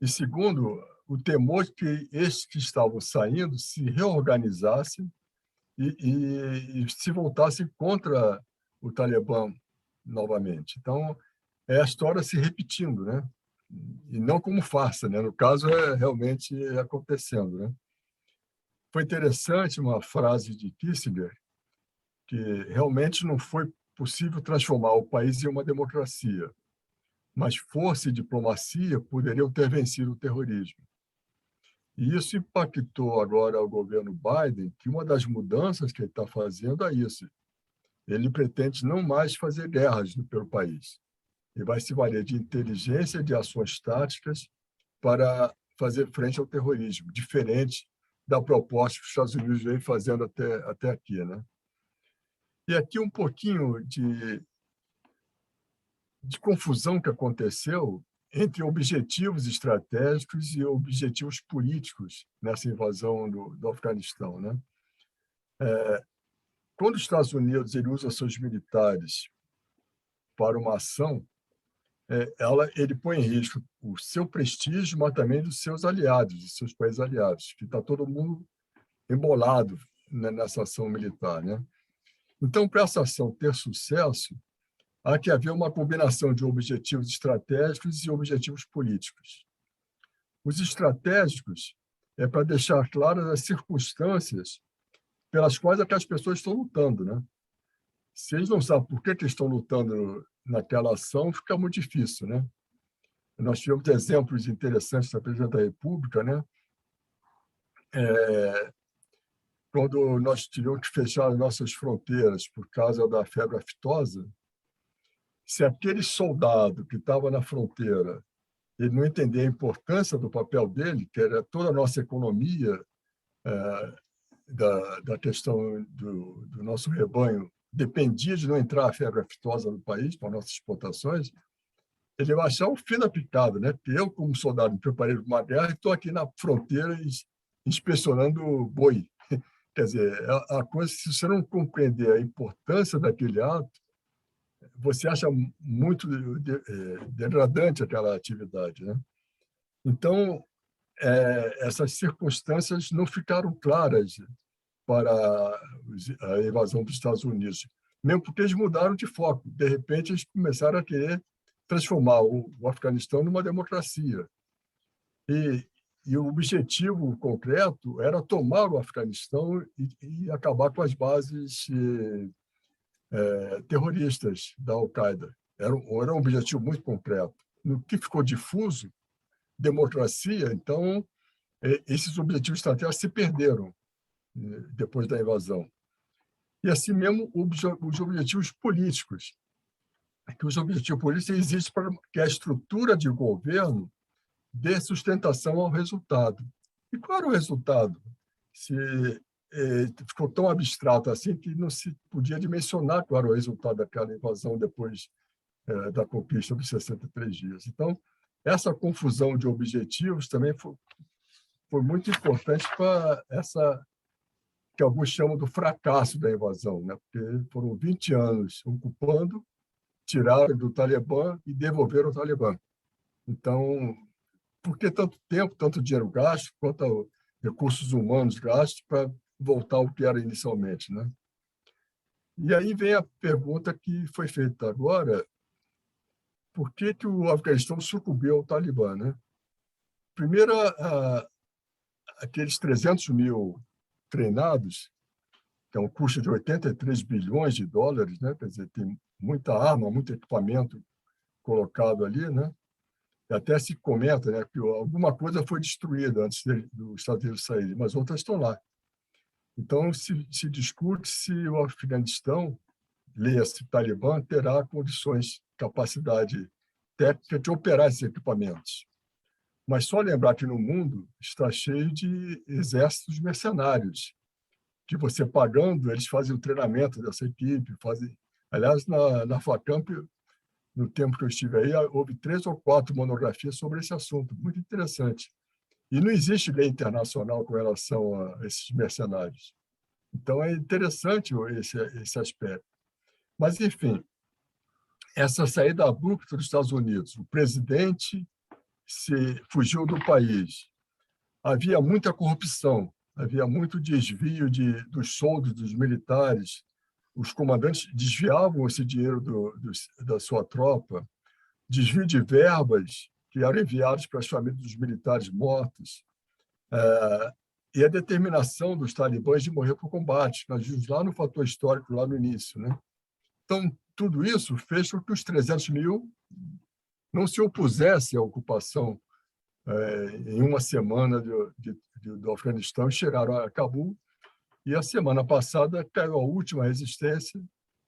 E segundo, o temor de que estes que estavam saindo se reorganizassem e se voltassem contra o Talibã novamente. Então, é a história se repetindo, né? E não como farsa, né? No caso, é realmente acontecendo, né? Foi interessante uma frase de Kissinger, que realmente não foi possível transformar o país em uma democracia, mas força e diplomacia poderiam ter vencido o terrorismo. E isso impactou agora o governo Biden, que uma das mudanças que ele está fazendo é isso. Ele pretende não mais fazer guerras pelo país. Ele vai se valer de inteligência e de ações táticas para fazer frente ao terrorismo, diferente da proposta que os Estados Unidos vem fazendo até aqui, né? E aqui um pouquinho de confusão que aconteceu entre objetivos estratégicos e objetivos políticos nessa invasão do Afeganistão, né? Quando os Estados Unidos ele usa seus militares para uma ação, ele põe em risco o seu prestígio, mas também dos seus aliados, dos seus países aliados, que está todo mundo embolado nessa ação militar, né? Então, para essa ação ter sucesso, há que haver uma combinação de objetivos estratégicos e objetivos políticos. Os estratégicos é para deixar claras as circunstâncias pelas quais aquelas pessoas estão lutando, né? Se eles não sabem por que estão lutando naquela ação, fica muito difícil, né? Nós tivemos exemplos interessantes da presidente da República, né? Quando nós tivemos que fechar as nossas fronteiras por causa da febre aftosa, se aquele soldado que estava na fronteira ele não entender a importância do papel dele, que era toda a nossa economia, da questão do nosso rebanho, dependia de não entrar a febre aftosa no país para nossas exportações, ele vai achar o fim da picada, né? Porque eu, como soldado, me preparei para uma guerra e estou aqui na fronteira inspecionando boi. Quer dizer, a coisa, se você não compreender a importância daquele ato, você acha muito degradante aquela atividade, né? Então, essas circunstâncias não ficaram claras para a invasão dos Estados Unidos, mesmo porque eles mudaram de foco. De repente, eles começaram a querer transformar o Afeganistão numa democracia. E E o objetivo concreto era tomar o Afeganistão e acabar com as bases terroristas da Al-Qaeda. Era um objetivo muito concreto. No que ficou difuso, democracia, então, esses objetivos estratégicos se perderam depois da invasão. E assim mesmo os objetivos políticos. Que os objetivos políticos existem para que a estrutura de governo dê sustentação ao resultado. E qual era o resultado? Ficou tão abstrato assim que não se podia dimensionar qual era o resultado daquela invasão depois da conquista dos 63 dias. Então, essa confusão de objetivos também foi muito importante para essa que alguns chamam do fracasso da invasão, né? Porque foram 20 anos ocupando, tiraram do Talibã e devolveram o Talibã. Então, por que tanto tempo, tanto dinheiro gasto, quanto recursos humanos gastos para voltar ao que era inicialmente, né? E aí vem a pergunta que foi feita agora: por que o Afeganistão sucumbiu ao Talibã, né? Primeiro, aqueles 300 mil treinados, que é um custo de 83 bilhões de dólares, né? Quer dizer, tem muita arma, muito equipamento colocado ali, né? E até se comenta, né, que alguma coisa foi destruída antes dos Estados Unidos saírem, mas outras estão lá. Então, se discute se o Afeganistão, leia-se Talibã, terá condições, capacidade técnica de operar esses equipamentos. Mas só lembrar que no mundo está cheio de exércitos mercenários, que você pagando, eles fazem o treinamento dessa equipe. Aliás, na FACAMP, no tempo que eu estive aí, houve 3 ou 4 monografias sobre esse assunto, muito interessante. E não existe lei internacional com relação a esses mercenários. Então, é interessante esse aspecto. Mas, enfim, essa saída abrupta dos Estados Unidos, o presidente fugiu do país, havia muita corrupção, havia muito desvio dos soldos dos militares, os comandantes desviavam esse dinheiro da sua tropa, desvio de verbas que eram enviadas para as famílias dos militares mortos, e a determinação dos talibãs de morrer por combate, nós vimos lá no fator histórico, lá no início, né? Então, tudo isso fez com que os 300 mil não se opusessem à ocupação em uma semana do Afeganistão e chegaram a Cabul. E a semana passada caiu a última resistência,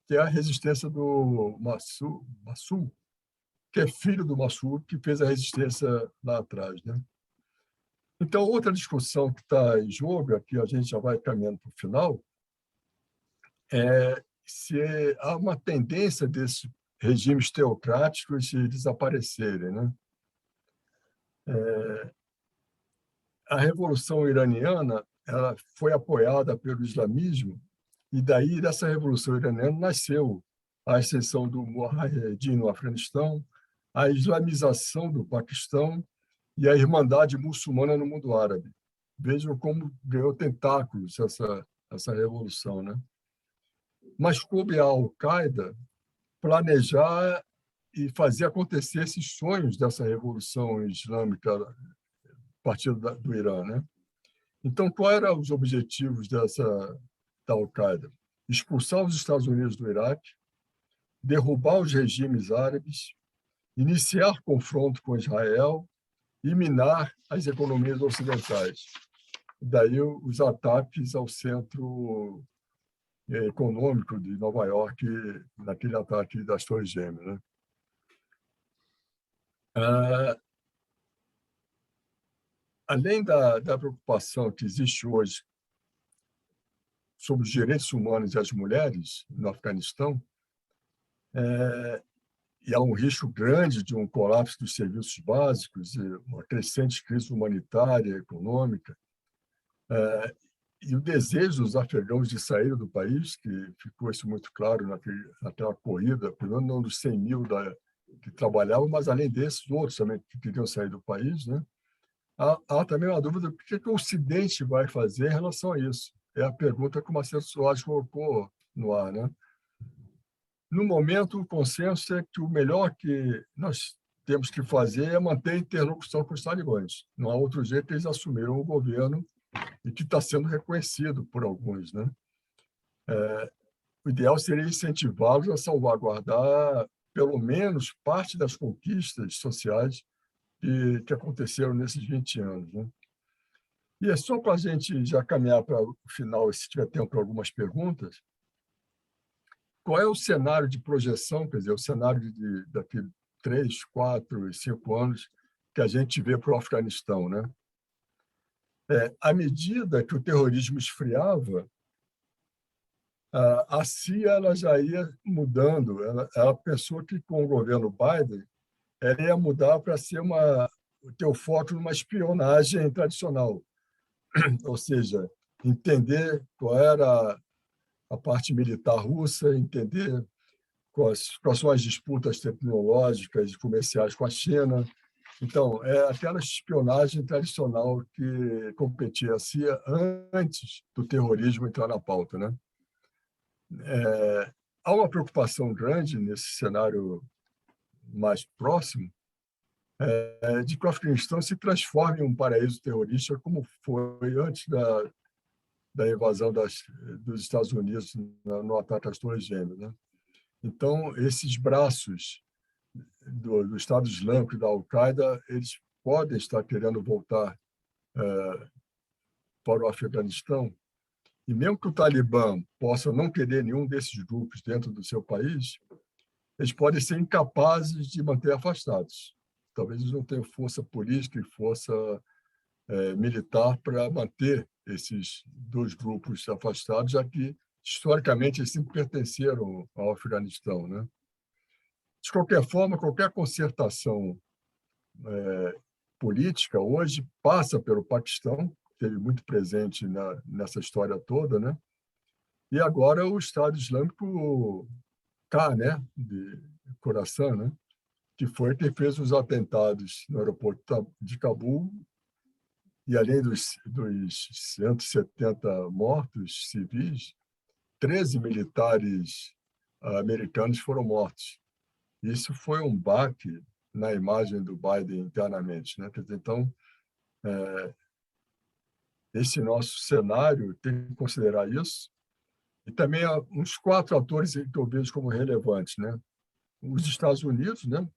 que é a resistência do Massoud, que é filho do Massoud, que fez a resistência lá atrás, né? Então, outra discussão que está em jogo, aqui a gente já vai caminhando para o final, é se há uma tendência desses regimes teocráticos de desaparecerem, né? A Revolução Iraniana ela foi apoiada pelo islamismo, e daí dessa Revolução Iraniana nasceu a ascensão do Mujahedin no Afeganistão, a islamização do Paquistão e a Irmandade Muçulmana no mundo árabe. Vejam como ganhou tentáculos essa revolução, né? Mas coube à Al-Qaeda planejar e fazer acontecer esses sonhos dessa revolução islâmica a partir do Irã, né? Então, quais eram os objetivos da Al-Qaeda? Expulsar os Estados Unidos do Iraque, derrubar os regimes árabes, iniciar confronto com Israel e minar as economias ocidentais. Daí os ataques ao centro econômico de Nova York, naquele ataque das Torres Gêmeas, né? Além da preocupação que existe hoje sobre os direitos humanos e as mulheres no Afeganistão, e há um risco grande de um colapso dos serviços básicos, e uma crescente crise humanitária, econômica, e o desejo dos afegãos de sair do país, que ficou isso muito claro naquela corrida, pelo menos não dos 100 mil que trabalhavam, mas além desses, outros também que queriam sair do país, né? Há também uma dúvida do que o Ocidente vai fazer em relação a isso. É a pergunta que o Marcelo Soares colocou no ar, né? No momento, o consenso é que o melhor que nós temos que fazer é manter a interlocução com os talibãs. Não há outro jeito, eles assumiram o governo e que está sendo reconhecido por alguns, né? O ideal seria incentivá-los a salvaguardar, pelo menos, parte das conquistas sociais que aconteceram nesses 20 anos, né? E é só para a gente já caminhar para o final, se tiver tempo para algumas perguntas, qual é o cenário de projeção, quer dizer, o cenário de daqui 3, 4 e 5 anos que a gente vê para o Afeganistão, né? À medida que o terrorismo esfriava, a CIA ela já ia mudando. Ela pensou que, com o governo Biden, ela ia mudar para ser ter o foco numa espionagem tradicional, ou seja, entender qual era a parte militar russa, entender quais são as disputas tecnológicas e comerciais com a China. Então, é aquela espionagem tradicional que competia a CIA antes do terrorismo entrar na pauta, né? Há uma preocupação grande nesse cenário mais próximo de que o Afeganistão se transforme em um paraíso terrorista como foi antes da invasão dos Estados Unidos no ataque às Torres Gêmeas, né? Então, esses braços do Estado Islâmico e da Al-Qaeda, eles podem estar querendo voltar para o Afeganistão. E mesmo que o Talibã possa não querer nenhum desses grupos dentro do seu país, eles podem ser incapazes de manter afastados. Talvez eles não tenham força política e força militar para manter esses dois grupos afastados, já que, historicamente, eles sempre pertenceram ao Afeganistão, né? De qualquer forma, qualquer concertação política hoje passa pelo Paquistão, que esteve muito presente nessa história toda, né? E agora o Estado Islâmico K, né, de Khorasan, né, que foi quem fez os atentados no aeroporto de Cabul, e além dos 170 mortos civis, 13 militares americanos foram mortos. Isso foi um baque na imagem do Biden internamente, né? Então, esse nosso cenário tem que considerar isso. E também há uns 4 atores que eu vejo como relevantes, né? Os Estados Unidos, né?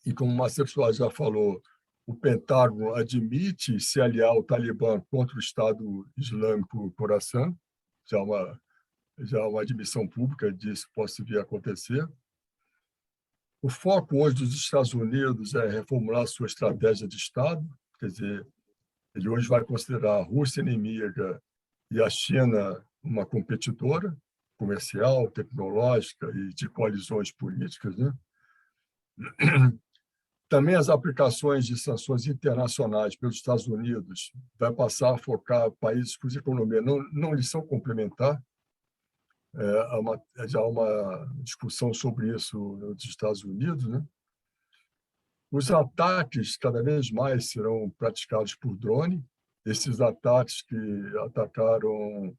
E como o Marcelo Soares já falou, o Pentágono admite se aliar ao Talibã contra o Estado Islâmico Khorasan, já uma admissão pública disso pode vir a acontecer. O foco hoje dos Estados Unidos é reformular sua estratégia de Estado, quer dizer, ele hoje vai considerar a Rússia inimiga e a China uma competidora comercial, tecnológica e de coalizões políticas, né? Também as aplicações de sanções internacionais pelos Estados Unidos vai passar a focar países cuja economia não lhes são complementar. Já há uma discussão sobre isso nos Estados Unidos, né? Os ataques cada vez mais serão praticados por drone. Esses ataques que atacaram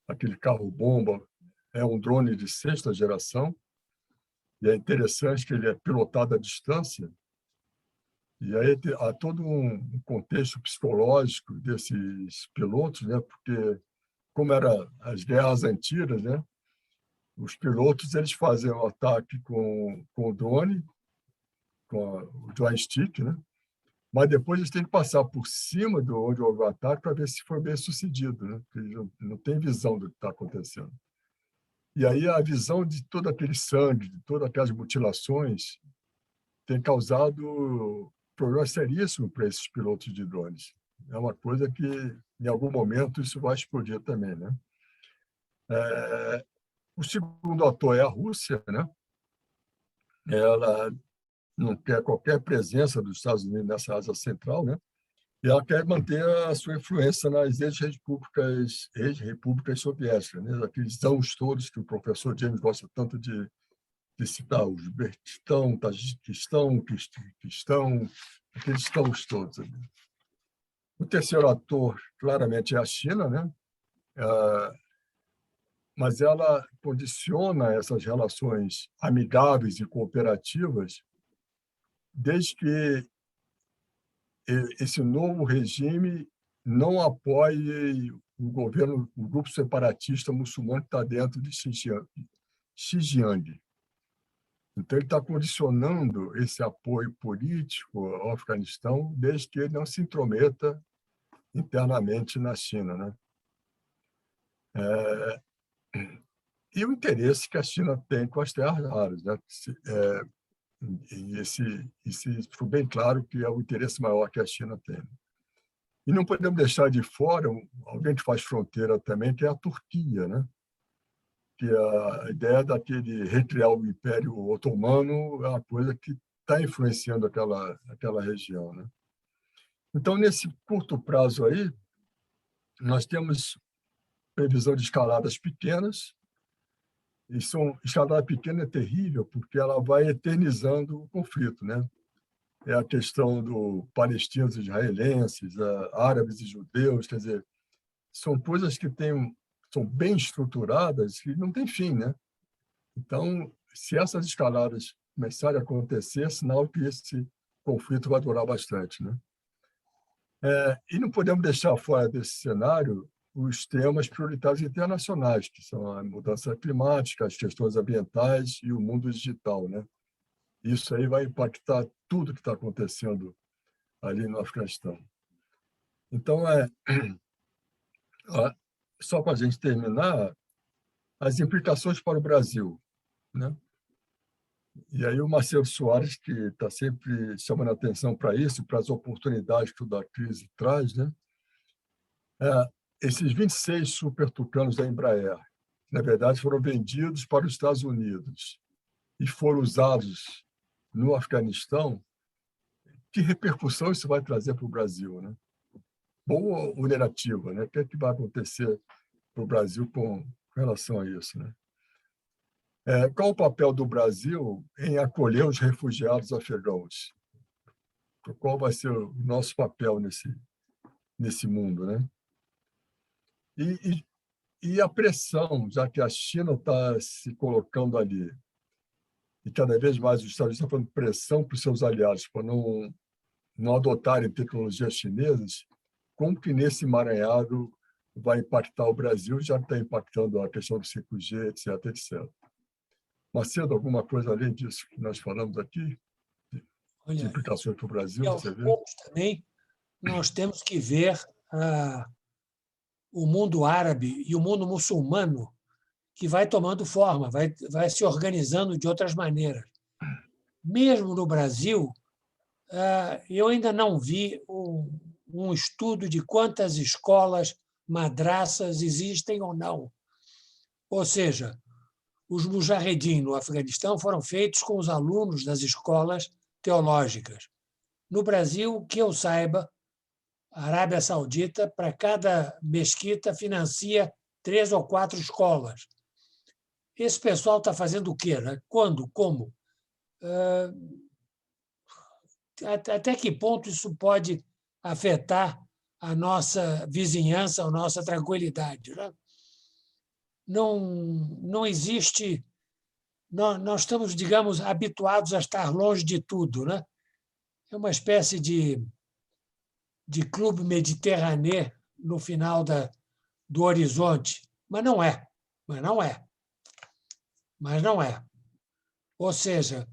aquele carro-bomba é um drone de 6ª geração, e é interessante que ele é pilotado à distância, e aí há todo um contexto psicológico desses pilotos, né? Porque, como eram as guerras antigas, né? Os pilotos eles faziam o ataque com o drone, com o joystick, né? Mas depois eles têm que passar por cima de onde houve o ataque para ver se foi bem sucedido, né? Porque eles não têm visão do que está acontecendo. E aí a visão de todo aquele sangue, de todas aquelas mutilações, tem causado problemas seríssimos para esses pilotos de drones. É uma coisa que, em algum momento, isso vai explodir também, né? O segundo ator é a Rússia, né? Ela não quer qualquer presença dos Estados Unidos nessa Ásia Central, né? E ela quer manter a sua influência nas ex-repúblicas soviéticas, né? Aqueles tãos todos que o professor James gosta tanto de citar, os Uzbequistão, Tajiquistão, Quistão, aqueles tãos todos. O terceiro ator, claramente, é a China, né? Mas ela condiciona essas relações amigáveis e cooperativas desde que esse novo regime não apoie o governo, o grupo separatista muçulmano que está dentro de Xinjiang. Então, ele está condicionando esse apoio político ao Afeganistão desde que ele não se intrometa internamente na China, né? E o interesse que a China tem com as terras raras, né? E esse ficou bem claro que é o interesse maior que a China tem. E não podemos deixar de fora alguém que faz fronteira também, que é a Turquia, né? Que a ideia daquele recriar o Império Otomano é uma coisa que está influenciando aquela região, né? Então, nesse curto prazo aí, nós temos previsão de escaladas pequenas, e escalada pequena é terrível, porque ela vai eternizando o conflito, né? É a questão do palestinos e israelenses, árabes e judeus, quer dizer, são coisas que são bem estruturadas e não tem fim, né? Então, se essas escaladas começarem a acontecer, é sinal que esse conflito vai durar bastante, né? E não podemos deixar fora desse cenário os temas prioritários internacionais, que são a mudança climática, as questões ambientais e o mundo digital, né? Isso aí vai impactar tudo que está acontecendo ali no Afeganistão. Então, só para a gente terminar, as implicações para o Brasil, né? E aí o Marcelo Soares, que está sempre chamando a atenção para isso, para as oportunidades que a crise traz, né? Esses 26 Super Tucanos da Embraer, na verdade, foram vendidos para os Estados Unidos e foram usados no Afeganistão. Que repercussão isso vai trazer para o Brasil, né? Boa ou negativa, né? O que é que vai acontecer para o Brasil com relação a isso, né? Qual o papel do Brasil em acolher os refugiados afegãos? Qual vai ser o nosso papel nesse mundo, né? E a pressão, já que a China está se colocando ali, e cada vez mais os Estados Unidos estão fazendo pressão para os seus aliados para não adotarem tecnologias chinesas, como que nesse emaranhado vai impactar o Brasil, já está impactando a questão do 5G, etc, etc. Macedo, alguma coisa além disso que nós falamos aqui, de Olha, implicações para o Brasil, e aos você vê? poucos também nós temos que ver o mundo árabe e o mundo muçulmano que vai tomando forma, vai se organizando de outras maneiras. Mesmo no Brasil, eu ainda não vi um estudo de quantas escolas, madraças existem ou não. Ou seja, os mujahedin no Afeganistão foram feitos com os alunos das escolas teológicas. No Brasil, que eu saiba, a Arábia Saudita, para cada mesquita, financia 3 ou 4 escolas. Esse pessoal está fazendo o quê, né? Quando? Como? Até que ponto isso pode afetar a nossa vizinhança, a nossa tranquilidade, né? Não existe... Nós estamos, digamos, habituados a estar longe de tudo, né? É uma espécie de clube mediterrâneo no final do horizonte, mas não é. Ou seja,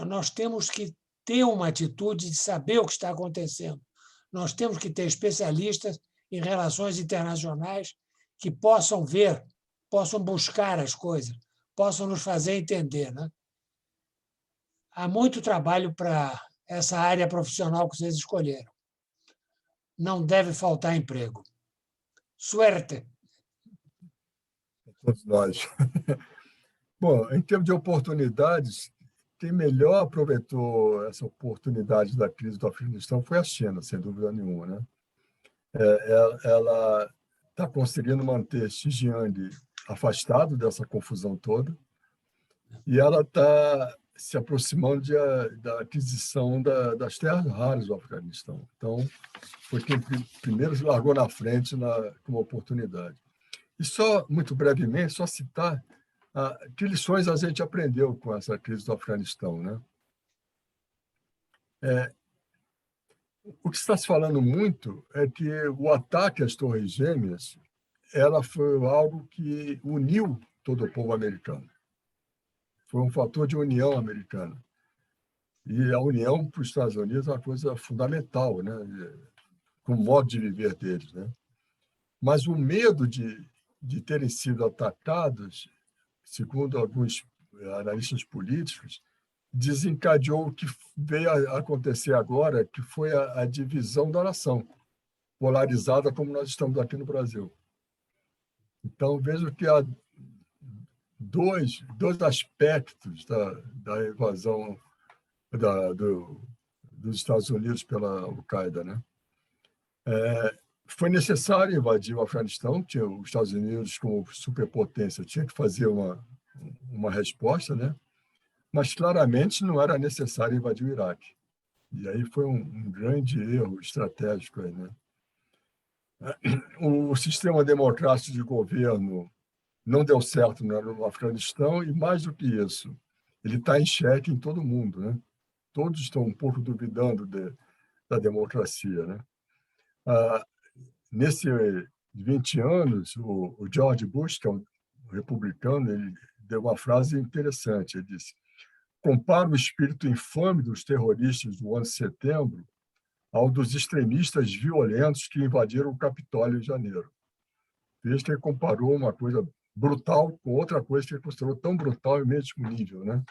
nós temos que ter uma atitude de saber o que está acontecendo. Nós temos que ter especialistas em relações internacionais que possam ver, possam buscar as coisas, possam nos fazer entender, né? Há muito trabalho para essa área profissional que vocês escolheram. Não deve faltar emprego. Suerte! Todos nós. Bom, em termos de oportunidades, quem melhor aproveitou essa oportunidade da crise do Afeganistão foi a China, sem dúvida nenhuma, né? Ela está conseguindo manter Xinjiang afastado dessa confusão toda e ela está se aproximando da aquisição das terras raras do Afeganistão. Então, foi quem primeiro largou na frente como oportunidade. E só, muito brevemente, só citar que lições a gente aprendeu com essa crise do Afeganistão, né? O que está se falando muito é que o ataque às Torres Gêmeas ela foi algo que uniu todo o povo americano. Foi um fator de união americana. E a união para os Estados Unidos é uma coisa fundamental, né? Com o modo de viver deles, né? Mas o medo de terem sido atacados, segundo alguns analistas políticos, desencadeou o que veio a acontecer agora, que foi a divisão da nação, polarizada como nós estamos aqui no Brasil. Então, vejo que há dois aspectos da invasão dos Estados Unidos pela Al-Qaeda, né? Foi necessário invadir o Afeganistão, tinha os Estados Unidos como superpotência tinha que fazer uma resposta, né? Mas claramente não era necessário invadir o Iraque. E aí foi um grande erro estratégico aí, né? O sistema democrático de governo não deu certo no Afeganistão e, mais do que isso, ele está em xeque em todo mundo, né? Todos estão um pouco duvidando da democracia, né? Nesses 20 anos, o George Bush, que é um republicano, ele deu uma frase interessante. Ele disse: compara o espírito infame dos terroristas do 11 de setembro ao dos extremistas violentos que invadiram o Capitólio em janeiro. Veja que ele comparou uma coisa brutal com outra coisa que ele considerou tão brutal e mesmo nível, né?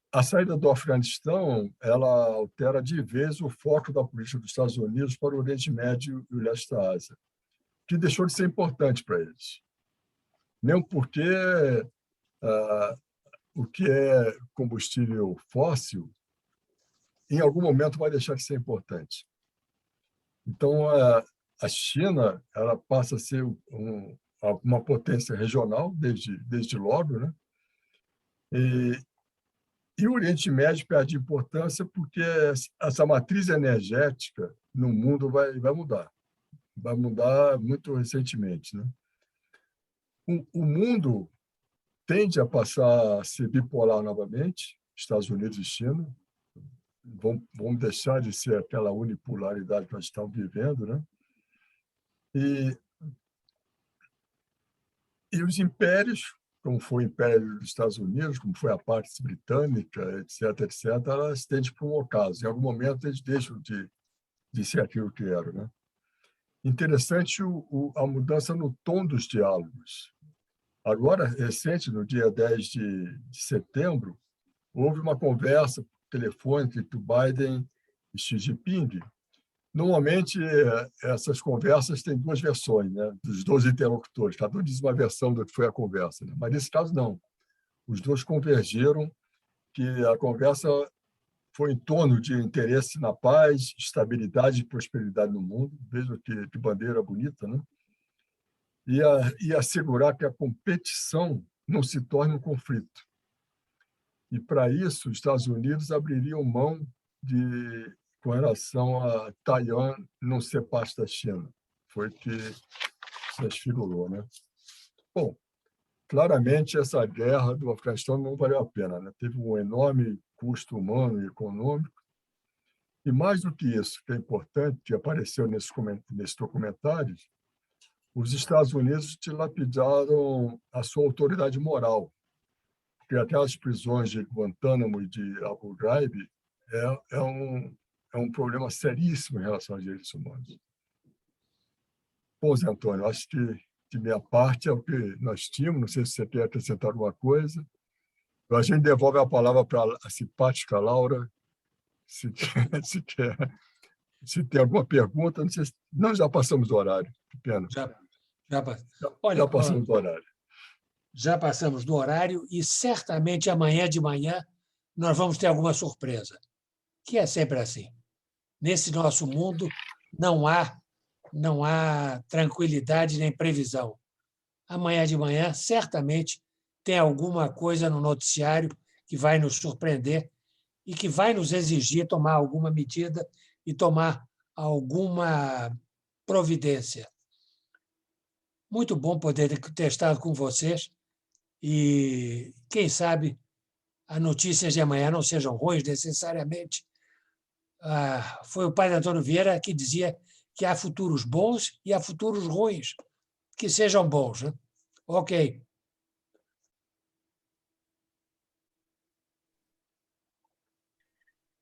A saída do Afeganistão ela altera de vez o foco da política dos Estados Unidos para o Oriente Médio e o leste da Ásia, que deixou de ser importante para eles. Mesmo porque o que é combustível fóssil, em algum momento vai deixar de ser importante. Então, a China ela passa a ser uma potência regional desde logo, né? E o Oriente Médio perde importância porque essa matriz energética no mundo vai mudar. Vai mudar muito recentemente, né? O mundo tende a passar a ser bipolar novamente, Estados Unidos e China. Vão deixar de ser aquela unipolaridade que nós estamos vivendo, né? E os impérios, como foi o Império dos Estados Unidos, como foi a Pax Britânica, etc., elas tendem para um ocaso. Em algum momento, eles deixam de ser aquilo que eram, né? Interessante a mudança no tom dos diálogos. Agora, recente, no dia 10 de setembro, houve uma conversa telefônica entre Biden e Xi Jinping. Normalmente, essas conversas têm duas versões, né, dos dois interlocutores. Cada um diz uma versão do que foi a conversa, né? Mas, nesse caso, não. Os dois convergeram que a conversa foi em torno de interesse na paz, estabilidade e prosperidade no mundo. Veja que bandeira bonita, né? E assegurar que a competição não se torne um conflito. E, para isso, os Estados Unidos abririam mão com relação a Taiwan não ser parte da China. Foi o que se desfigurou, né? Bom, claramente, essa guerra do Afeganistão não valeu a pena, né? Teve um enorme custo humano e econômico. E, mais do que isso, que é importante, que apareceu nesses documentários, os Estados Unidos dilapidaram a sua autoridade moral, porque aquelas prisões de Guantánamo e de Abu Ghraib é um problema seríssimo em relação aos direitos humanos. Bom, Zé Antônio, acho que de minha parte é o que nós tínhamos. Não sei se você quer acrescentar alguma coisa. A gente devolve a palavra para a simpática Laura, se tem alguma pergunta. Não sei se... Nós já passamos do horário, que pena. Já passamos do horário. Já passamos do horário e certamente amanhã de manhã nós vamos ter alguma surpresa, que é sempre assim. Nesse nosso mundo não há tranquilidade nem previsão. Amanhã de manhã certamente tem alguma coisa no noticiário que vai nos surpreender e que vai nos exigir tomar alguma medida e tomar alguma providência. Muito bom poder ter estado com vocês e, quem sabe, as notícias de amanhã não sejam ruins necessariamente. Foi o padre Antônio Vieira que dizia que há futuros bons e há futuros ruins, que sejam bons, né? Ok.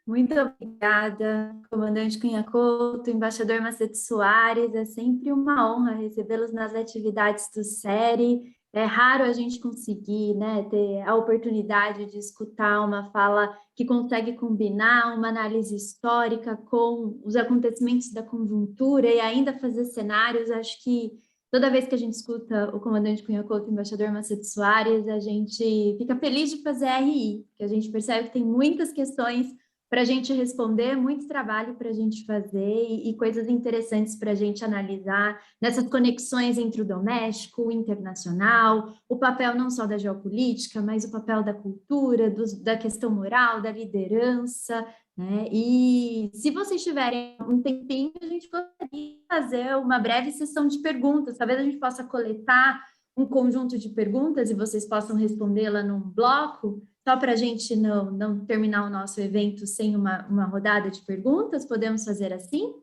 Muito obrigada, comandante Cunha Couto, embaixador Macedo Soares. É sempre uma honra recebê-los nas atividades do SERI. É raro a gente conseguir, né, ter a oportunidade de escutar uma fala que consegue combinar uma análise histórica com os acontecimentos da conjuntura e ainda fazer cenários. Acho que toda vez que a gente escuta o comandante Cunha Couto, embaixador Macedo Soares, a gente fica feliz de fazer RI, que a gente percebe que tem muitas questões para a gente responder, muito trabalho para a gente fazer e coisas interessantes para a gente analisar nessas conexões entre o doméstico, o internacional, o papel não só da geopolítica, mas o papel da cultura, da questão moral, da liderança, né? E se vocês tiverem um tempinho, a gente poderia fazer uma breve sessão de perguntas, talvez a gente possa coletar um conjunto de perguntas e vocês possam respondê-la num bloco, só para a gente não terminar o nosso evento sem uma rodada de perguntas. Podemos fazer assim?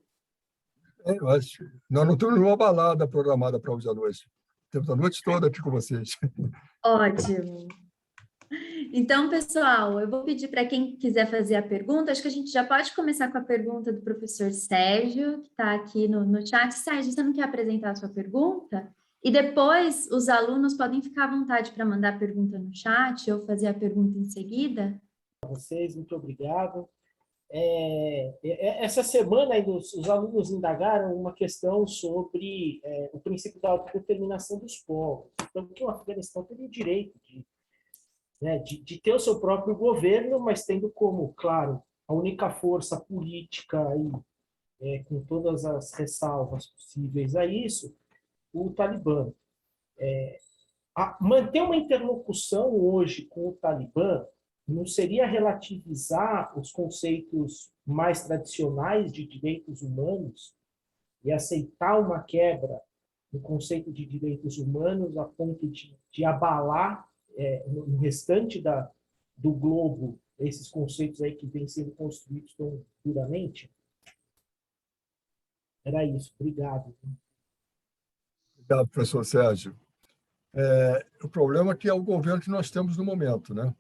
Eu acho. Nós não temos nenhuma balada programada para hoje à noite. Temos a noite toda aqui com vocês. Ótimo. Então, pessoal, eu vou pedir para quem quiser fazer a pergunta, acho que a gente já pode começar com a pergunta do professor Sérgio, que está aqui no chat. Sérgio, você não quer apresentar a sua pergunta? E depois os alunos podem ficar à vontade para mandar a pergunta no chat ou fazer a pergunta em seguida. Vocês, muito obrigado. Essa semana aí, os alunos indagaram uma questão sobre o princípio da autodeterminação dos povos. Então, que o Afeganistão teria o direito de ter o seu próprio governo, mas tendo como, claro, a única força política, aí, com todas as ressalvas possíveis a isso, o Talibã. Manter uma interlocução hoje com o Talibã não seria relativizar os conceitos mais tradicionais de direitos humanos e aceitar uma quebra no conceito de direitos humanos a ponto de abalar no restante do globo esses conceitos aí que vêm sendo construídos tão duramente? Era isso. Obrigado. Obrigado, professor Sérgio. O problema é que é o governo que nós temos no momento, né?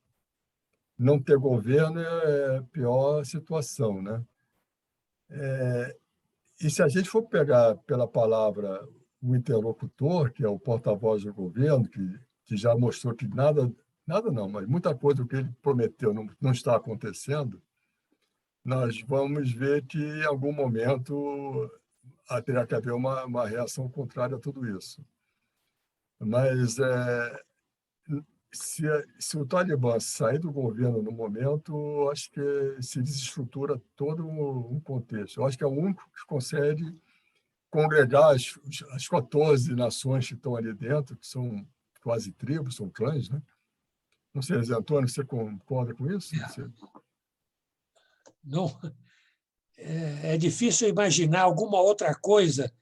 Não ter governo é a pior situação, né? E se a gente for pegar pela palavra o interlocutor, que é o porta-voz do governo, que já mostrou que nada não, mas muita coisa que ele prometeu não está acontecendo, nós vamos ver que em algum momento terá que haver uma reação contrária a tudo isso. Mas se o Talibã sair do governo no momento, acho que se desestrutura todo um contexto. Eu acho que é o único que consegue congregar as 14 nações que estão ali dentro, que são quase tribos, são clãs, né? Não sei, Zé Antônio, você concorda com isso? Não, é difícil imaginar alguma outra coisa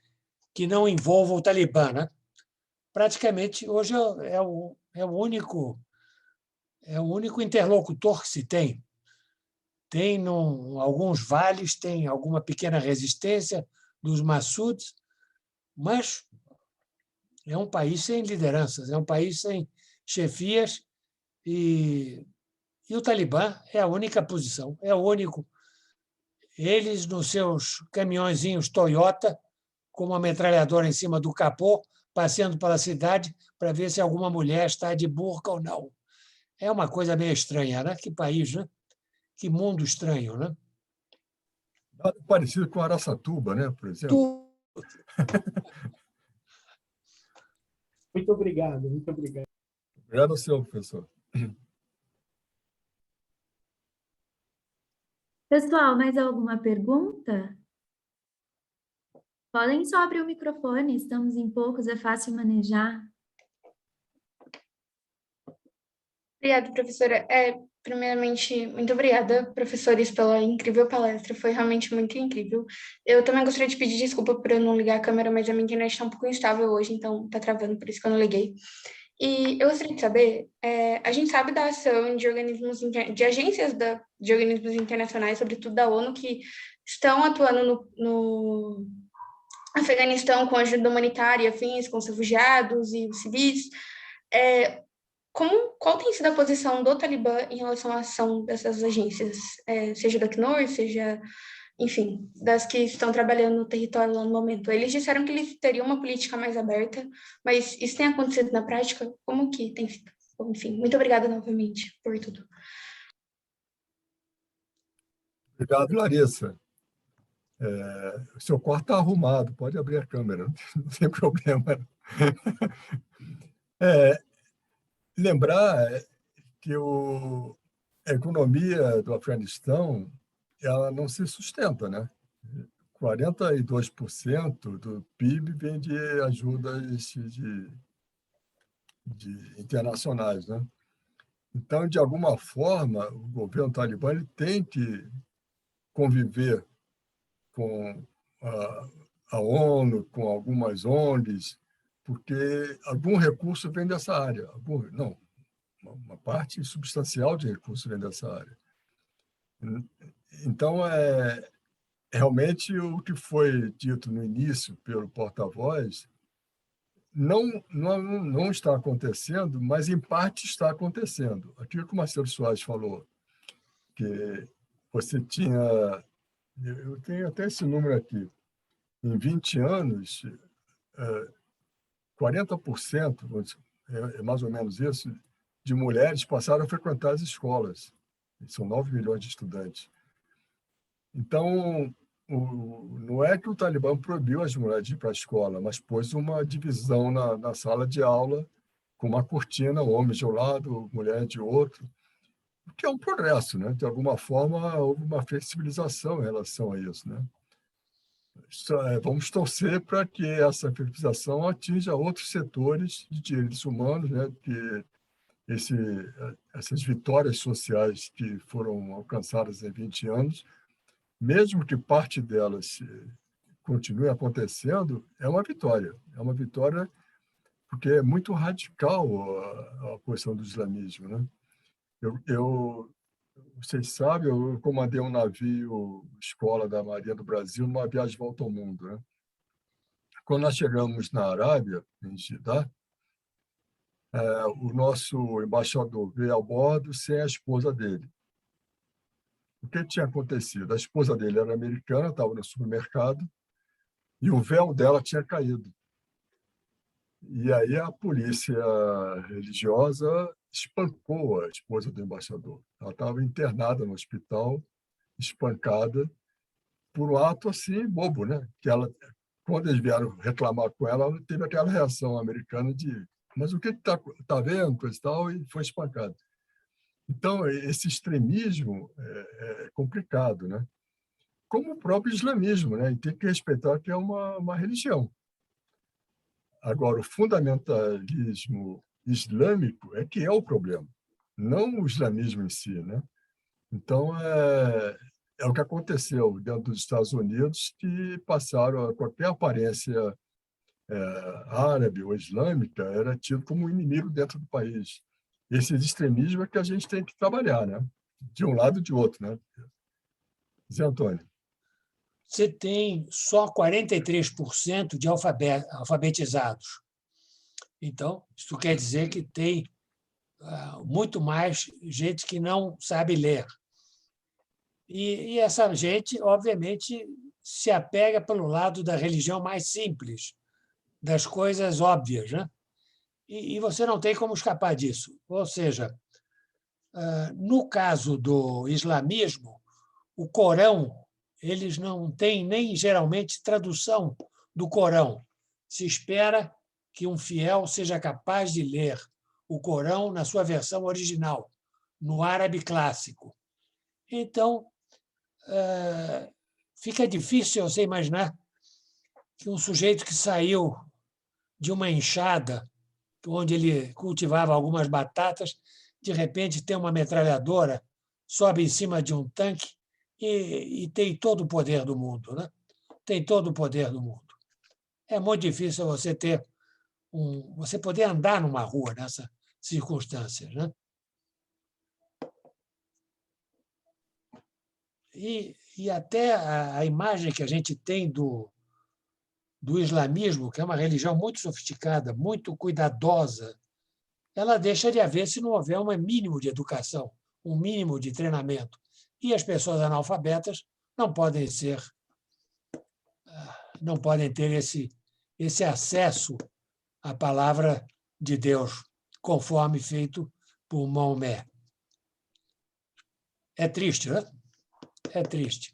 que não envolva o Talibã, né? Praticamente, hoje é o único interlocutor que se tem. Tem alguns vales, tem alguma pequena resistência dos Massuds, mas é um país sem lideranças, é um país sem chefias e o Talibã é a única posição, é o único. Eles, nos seus caminhõezinhos Toyota, com uma metralhadora em cima do capô, passeando pela cidade para ver se alguma mulher está de burca ou não. É uma coisa meio estranha, né? Que país, né? Que mundo estranho, né? Parecido com Araçatuba, né, por exemplo. Muito obrigado, muito obrigado. Obrigado ao senhor, professor. Pessoal, mais alguma pergunta? Podem só abrir o microfone, estamos em poucos, é fácil manejar. Obrigada, professora. Primeiramente, muito obrigada, professores, pela incrível palestra, foi realmente muito incrível. Eu também gostaria de pedir desculpa por eu não ligar a câmera, mas a minha internet está um pouco instável hoje, então está travando, por isso que eu não liguei. E eu gostaria de saber, a gente sabe da ação de organismos, de agências de organismos internacionais, sobretudo da ONU, que estão atuando no Afeganistão com ajuda humanitária, afins, com os refugiados e os civis. Qual tem sido a posição do Talibã em relação à ação dessas agências, seja da Acnur, seja, enfim, das que estão trabalhando no território lá no momento? Eles disseram que eles teriam uma política mais aberta, mas isso tem acontecido na prática? Como que tem sido? Enfim, muito obrigada novamente por tudo. Obrigado, Larissa. O seu quarto está arrumado, pode abrir a câmera, não tem problema. Lembrar que a economia do Afeganistão ela não se sustenta, né? 42% do PIB vem de ajudas internacionais, né? Então, de alguma forma, o governo talibã ele tem que conviver com a ONU, com algumas ONGs, porque algum recurso vem dessa área. Uma parte substancial de recursos vem dessa área. Então, realmente, o que foi dito no início pelo porta-voz não está acontecendo, mas, em parte, está acontecendo. Aquilo que o Marcelo Soares falou, que você tinha... Eu tenho até esse número aqui. Em 20 anos, 40%, é mais ou menos isso, de mulheres passaram a frequentar as escolas. São 9 milhões de estudantes. Então, não é que o Talibã proibiu as mulheres de ir para a escola, mas pôs uma divisão na sala de aula, com uma cortina, homens de um lado, mulher de outro, que é um progresso, né? De alguma forma, houve uma flexibilização em relação a isso, né? Vamos torcer para que essa flexibilização atinja outros setores de direitos humanos, né? Que essas vitórias sociais que foram alcançadas em 20 anos, mesmo que parte delas continue acontecendo, é uma vitória. É uma vitória porque é muito radical a posição do islamismo, né? Vocês sabem, eu comandei um navio escola da Marinha do Brasil numa viagem de volta ao mundo, né? Quando nós chegamos na Arábia, em Jeddah, o nosso embaixador veio a bordo sem a esposa dele. O que tinha acontecido? A esposa dele era americana, estava no supermercado, e o véu dela tinha caído. E aí a polícia religiosa espancou a esposa do embaixador. Ela estava internada no hospital, espancada, por um ato assim bobo, né? Que ela, quando eles vieram reclamar com ela, ela teve aquela reação americana de mas o que está vendo, coisa e tal, e foi espancada. Então, esse extremismo é complicado, né? Como o próprio islamismo, né? E tem que respeitar que é uma religião. Agora, o fundamentalismo islâmico é que é o problema, não o islamismo em si, né? Então, é o que aconteceu dentro dos Estados Unidos, que passaram a qualquer aparência árabe ou islâmica era tido como um inimigo dentro do país. Esse extremismo é que a gente tem que trabalhar, né? De um lado e de outro, né? Zé Antônio. Você tem só 43% de alfabetizados. Então, isso quer dizer que tem muito mais gente que não sabe ler. E essa gente, obviamente, se apega pelo lado da religião mais simples, das coisas óbvias, né? E você não tem como escapar disso. Ou seja, no caso do islamismo, o Corão, eles não têm nem, geralmente, tradução do Corão. Se espera que um fiel seja capaz de ler o Corão na sua versão original, no árabe clássico. Então, fica difícil você imaginar que um sujeito que saiu de uma enxada, onde ele cultivava algumas batatas, de repente tem uma metralhadora, sobe em cima de um tanque e tem todo o poder do mundo, né? Tem todo o poder do mundo. É muito difícil você ter você poder andar numa rua nessas circunstâncias, né? E até a imagem que a gente tem do islamismo, que é uma religião muito sofisticada, muito cuidadosa, ela deixa de haver se não houver um mínimo de educação, um mínimo de treinamento. E as pessoas analfabetas não podem ter esse acesso à palavra de Deus, conforme feito por Maomé. É triste, né? É triste.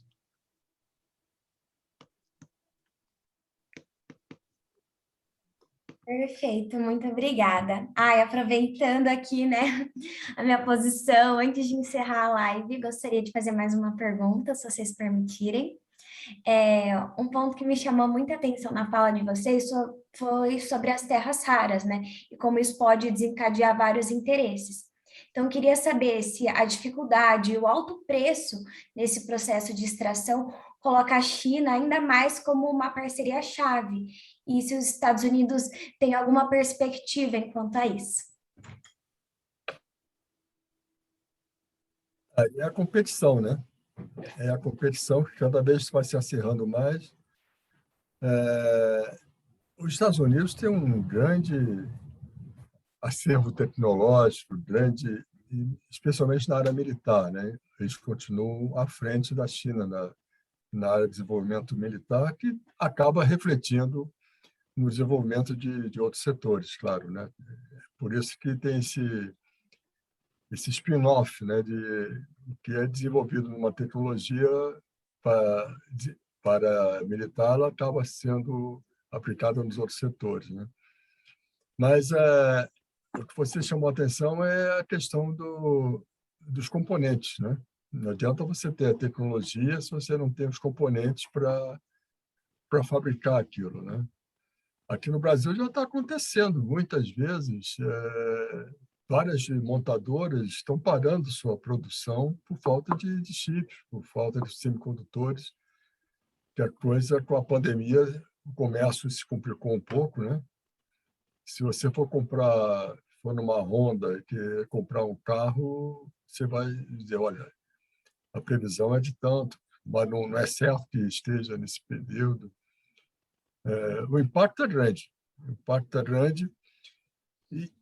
Perfeito, muito obrigada. Aproveitando aqui, né, a minha posição, antes de encerrar a live, gostaria de fazer mais uma pergunta, se vocês permitirem. Um ponto que me chamou muita atenção na fala de vocês foi sobre as terras raras, né, e como isso pode desencadear vários interesses. Então, eu queria saber se a dificuldade e o alto preço nesse processo de extração coloca a China ainda mais como uma parceria-chave, e se os Estados Unidos têm alguma perspectiva enquanto a isso. É a competição, né? É a competição que cada vez vai se acirrando mais. Os Estados Unidos têm um grande acervo tecnológico, grande, especialmente na área militar, né? Eles continuam à frente da China na área de desenvolvimento militar, que acaba refletindo no desenvolvimento de outros setores, claro, né? Por isso que tem esse spin-off, né, que é desenvolvido numa tecnologia para militar, ela acaba sendo aplicada nos outros setores, né? Mas o que você chamou a atenção é a questão dos componentes, né? Não adianta você ter a tecnologia se você não tem os componentes para fabricar aquilo, né? Aqui no Brasil já está acontecendo muitas vezes. Várias montadoras estão parando sua produção por falta de chips, por falta de semicondutores, que a coisa, com a pandemia, o comércio se complicou um pouco, né? Se você for numa Honda e quer comprar um carro, você vai dizer, olha, a previsão é de tanto, mas não é certo que esteja nesse período. O impacto é grande. O impacto é grande.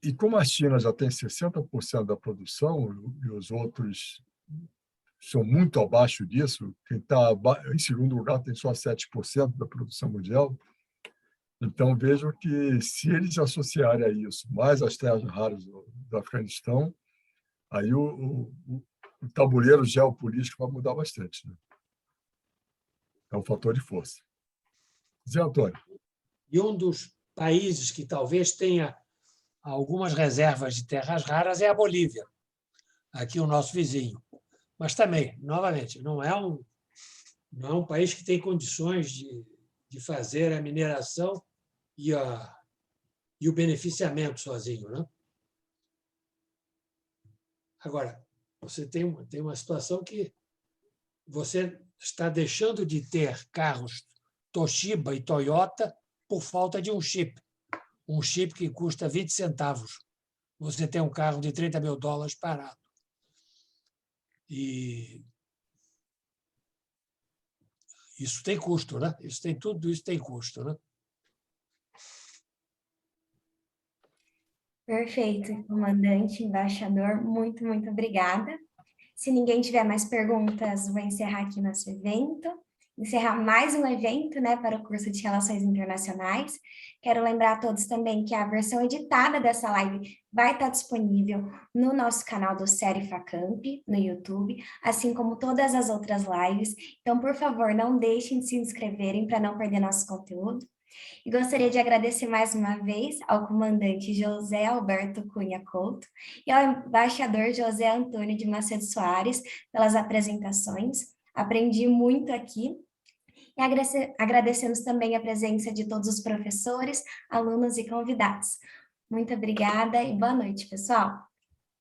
E como a China já tem 60% da produção e os outros são muito abaixo disso, quem está em segundo lugar tem só 7% da produção mundial, então vejo que se eles associarem a isso mais as terras raras do Afeganistão, aí o tabuleiro geopolítico vai mudar bastante, né? É um fator de força. Zé Antônio. E um dos países que talvez tenha algumas reservas de terras raras é a Bolívia, aqui o nosso vizinho. Mas também, novamente, não é um país que tem condições de fazer a mineração e o beneficiamento sozinho, né? Agora, você tem uma situação que você está deixando de ter carros Toshiba e Toyota por falta de um chip que custa 20 centavos. Você tem um carro de $30 mil parado. E isso tem custo, né? Tudo isso tem custo, né? Perfeito, comandante, embaixador, muito, muito obrigada. Se ninguém tiver mais perguntas, vou encerrar aqui nosso evento. Encerrar mais um evento, né, para o curso de Relações Internacionais. Quero lembrar a todos também que a versão editada dessa live vai estar disponível no nosso canal do Série Facamp, no YouTube, assim como todas as outras lives. Então, por favor, não deixem de se inscreverem para não perder nosso conteúdo. E gostaria de agradecer mais uma vez ao comandante José Alberto Cunha Couto e ao embaixador José Antônio de Macedo Soares pelas apresentações. Aprendi muito aqui. E agradecemos também a presença de todos os professores, alunos e convidados. Muito obrigada e boa noite, pessoal.